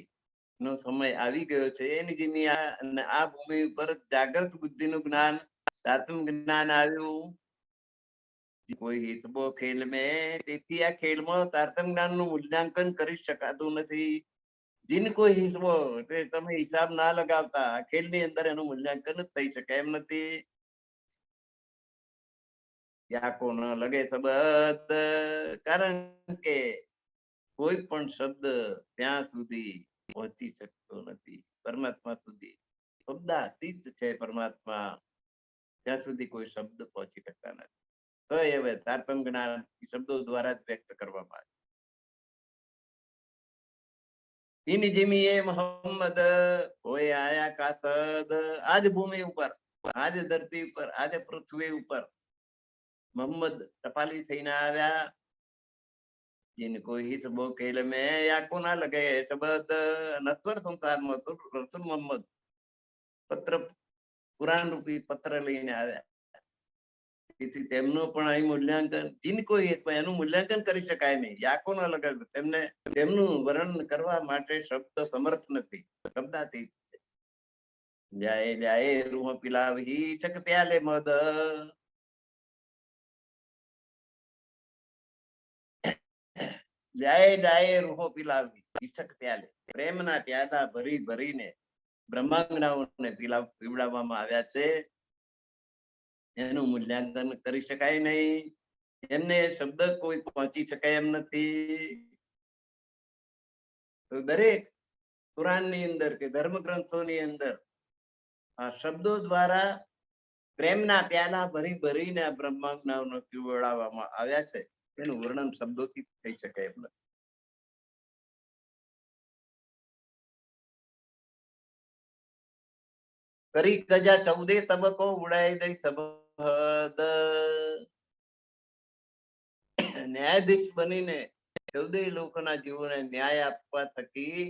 નો સમય આવી ગયો છે. એની જીમી અને આ ભૂમિ ઉપર જાગૃત બુદ્ધિનું જ્ઞાન, આત્મ જ્ઞાન આવ્યું. કોઈ હિતબો ખેલ મેં. તેથી આ ખેલમાં તારતમ જ્ઞાનનું મૂલ્યાંકન કરી શકાતું નથી. જીન કોઈ હિસબો એટલે તમે હિસાબ ના લગાવતા. આ ખેલની અંદર એનું મૂલ્યાંકન જ થઈ શકે એમ નથી. યાકો ન લગે શબ્દ. કારણ કે કોઈ પણ શબ્દ ત્યાં સુધી પહોંચી શકતો નથી પરમાત્મા સુધી. શબ્દાતીત છે પરમાત્મા. ત્યાં સુધી કોઈ શબ્દ પહોંચી શકતા નથી. તો હવે તારતમ જ્ઞાન શબ્દો દ્વારા જ વ્યક્ત કરવામાં આવે. ઇની જીમી એ મોહમ્મદ હોય આયા કાસદ. આજ ભૂમિ ઉપર, આજ ધરતી ઉપર, આજે પૃથ્વી ઉપર મોહમ્મદ ટપાલી થઈને આવ્યા. जिनको हित बो केल में याको ना लगे शब्द. नस्वर संसाરમાં તો રસૂલ મોહમ્મદ પત્ર, પુરાણ રૂપી પત્ર લઈને આવ્યા. તેથી તેમનું પણ અહીં મૂલ્યાંકન, જીनको हित એનું મૂલ્યાંકન કરી શકાય નહીં. યાકો ના લગે. તેમને તેમનું વર્ણન કરવા માટે શબ્દ સમર્થ નથી. શબ્દાતીત જાય જાય રૂહ પિલાવી ચક પ્યાલે મદ. જાય જાય રૂહો પિલાવી ઈશક પ્યાલે. પ્રેમના પ્યાલા ભરી ભરીને બ્રહ્માંગનાઓને પીવડાવવામાં આવ્યા છે. એનું મૂલ્યાંકન કરી શકાય નહીં. એમને શબ્દ કોઈ પહોંચી શકાય એમ નથી. તો દરેક પુરાણની અંદર કે ધર્મ ગ્રંથોની અંદર આ શબ્દો દ્વારા પ્રેમના પ્યાલા ભરી ભરીને આ બ્રહ્માંગનાઓને પીવડાવવામાં આવ્યા છે. એનું વર્ણન શબ્દોથી થઈ શકે એમ નથી. કરી કજા 14 તબકો ઉડાઈ દઈ સબદ. ન્યાયાધીશ બનીને 14 લોકોના જીવોને ન્યાય આપવા થકી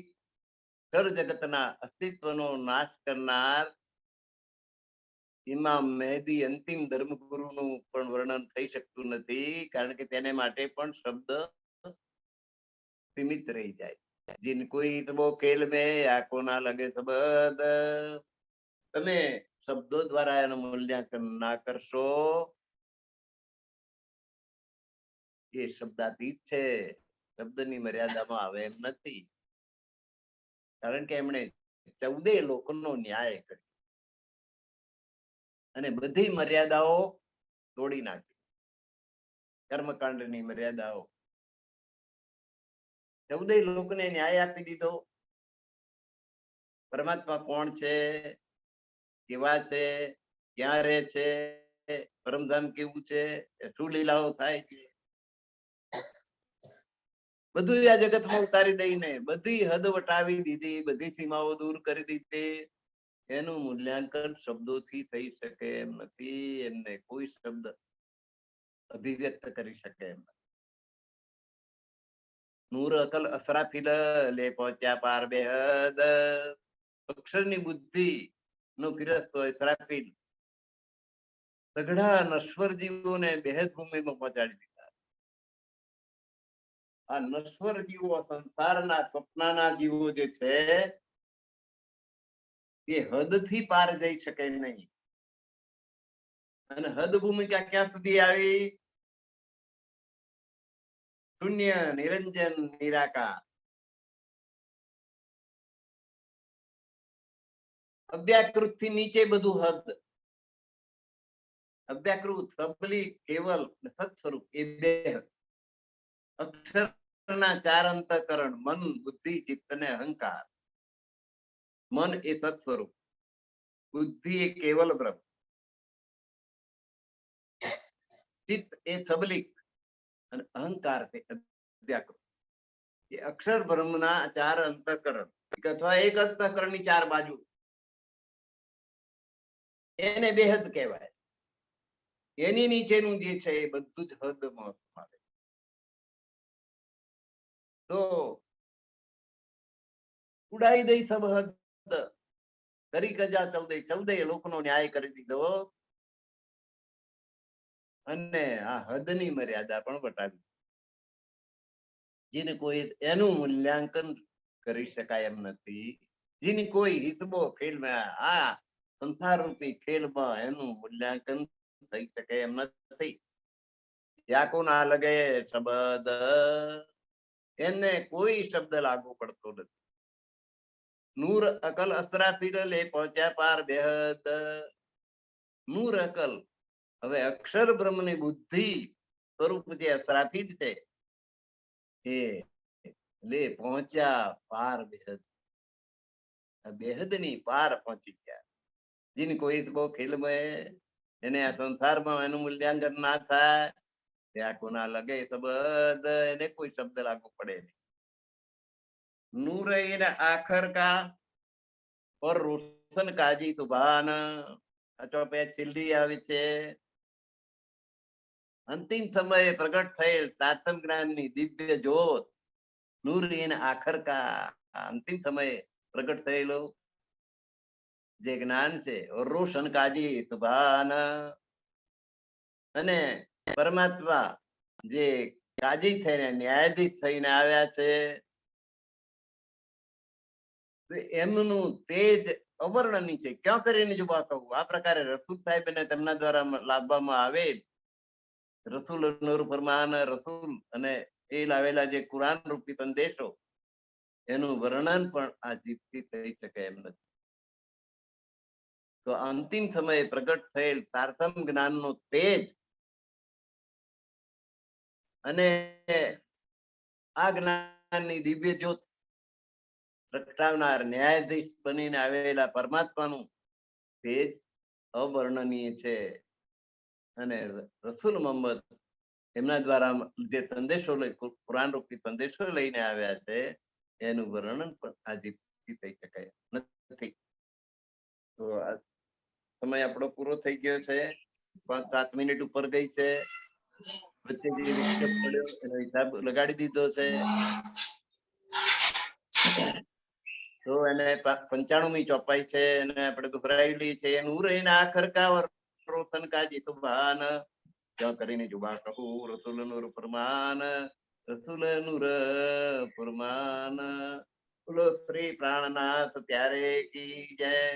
સર જગતના અસ્તિત્વનો નાશ કરનાર ઇમામ મહેદી અંતિમ ધર્મગુરુનું પણ વર્ણન થઈ શકતું નથી. કારણ કે તેને માટે પણ શબ્દ સીમિત રહી જાય. જીન કોઈ તબો ખેલ મેં આકો ના લગે શબ્દ. તમે શબ્દો દ્વારા એનું મૂલ્યાંકન ના કરશો એ શબ્દાતીત છે. શબ્દની મર્યાદામાં આવે એમ નથી. કારણ કે એમણે 14 લોકોનો ન્યાય કર્યો અને બધી મર્યાદાઓ તોડી નાખી. કર્મકાંડની મર્યાદાઓ 14 લોકોને ન્યાય આપી દીધો. પરમાત્મા કોણ છે કેવા છે, ક્યાં રહે છે, પરમધામ કેવું છે, શું લીલાઓ થાય છે, બધું આ જગતમાં ઉતારી દઈને બધી હદ વટાવી દીધી, બધી સીમાઓ દૂર કરી દીધી. એનું મૂલ્યાંકન શબ્દોથી થઈ શકે એમ નથી. એમને કોઈ શબ્દ અભિવ્યક્ત કરી શકે એમ નથી. નૂર અકલ અસરાફિલ લે પહોંચ્યા પાર બેહદ. અક્ષરની બુદ્ધિ નો ફિરસ્ત હોય સરાફિલ, સઘળા નશ્વર જીવોને બેહદ ભૂમિમાં પહોંચાડી દીધા. આ નશ્વર જીવો, સંસારના સ્વપ્નના જીવો જે છે એ હદથી પાર જઈ શકે નહીં. અને હદ ભૂમિકા ક્યાં સુધી આવી? શૂન્ય, નિરંજન, નિરાકાર. અવ્યાકૃત થી નીચે બધું હદ. અવ્યાકૃત, સબલી, કેવલ, સત સ્વરૂપ એ બે. અક્ષરના ચાર અંતઃકરણ, મન, બુદ્ધિ, ચિત્ત અને અહંકાર. મન એ સત સ્વરૂપ, બુદ્ધિ એ કેવલ બ્રહ્મ, ચિત્ત એ સબલિક અને અહંકાર છે અવ્યાકૃત. એ અક્ષર બ્રહ્મના ચાર અંતઃકરણ અથવા એક અંતઃકરણની ચાર બાજુ, એને બેહદ કહેવાય. એની નીચેનું જે છે એ બધું જ હદમાં આવે. તો ઉડાઈ દઈ સબ હદ, કરી કજા ચૌદે, ચૌદે લોકનો ન્યાય કરી દીધો. અને આ હદની મર્યાદા પણ વટાવી. જેને કોઈ એનું મૂલ્યાંકન કરી શકાય એમ નથી. જેની કોઈ હિતબો ખેલમાં, આ સંસાર રૂપી ખેલમાં એનું મૂલ્યાંકન થઈ શકે એમ નથી. યાકો ના લગે શબ્દ, એને કોઈ શબ્દ લાગુ પડતો નથી. નૂર અકલ અસરાફિલ લે પહોંચ્યા પાર બેહદ. નૂર અકલ, હવે અક્ષર બ્રહ્મની બુદ્ધિ સ્વરૂપ જે અસરાફિલ છે એ લે પહોંચ્યા પાર બેહદ. બેહદ ની પાર પહોંચી ગયા. જેની કોઈ બહુ ખેલમાં, એને આ સંસારમાં એનું મૂલ્યાંકન ના થાય. ત્યાં કોના લગે શબ્દ, એને કોઈ શબ્દ લાગુ પડે નહીં. નૂર આખર કા और रोशन काजी सुभान. ચોપે છેલ્લી આવી છે. અંતિમ સમયે પ્રગટ થયેલ તાતમ જ્ઞાનની દિવ્ય જ્યોત, નૂર આખર કા, અંતિમ સમયે પ્રગટ થયેલો જે જ્ઞાન છે, રોશન કાજી સુભાન. અને પરમાત્મા જે કાજી થઈને, ન્યાયાધીશ થઈને આવ્યા છે, એમનું તેજ અવર્ણનીય છે. ક્યાં કરીને જો કહું, આ પ્રકારે રસૂલ સાહેબ ને તેમના દ્વારા લાવવામાં આવે રસૂલ નૂર ફરમાન, રસૂલ અને એ લાવેલા જે કુરાન રૂપી સંદેશો, એનું વર્ણન પણ આ જીભથી થઈ શકે એમ નથી. તો અંતિમ સમયે પ્રગટ થયેલ તારતમ જ્ઞાનનો તેજ અને આ જ્ઞાનની દિવ્ય જ્યોત પ્રગટાવનાર, ન્યાયાધીશ બનીને આવેલા પરમાત્માનું તેજ અવર્ણનીય છે. અને રસૂલ મોહમ્મદ એમના દ્વારા જે સંદેશો, કુરાન રૂપી સંદેશો લઈને આવ્યા છે, એનું વર્ણન પણ આજે થઈ શકાય નથી. તો આ સમય આપણો પૂરો થઈ ગયો છે. 5-7 મિનિટ ઉપર ગઈ છે. વચ્ચે જે વિક્ષેપ પડ્યો એનો હિસાબ લગાડી દીધો છે. તો એને 95મી ચોપાઈ છે, એને આપણે દોહરાયેલી છે. નૂર આખર કા રોશન કાજી સુભાન. ક્યાં કરીને જુબા કહું, રસૂલ નૂર ફરમાન, રસૂલ નૂર ફરમાન. બોલો શ્રી પ્રાણનાથ પ્યારે કી જય.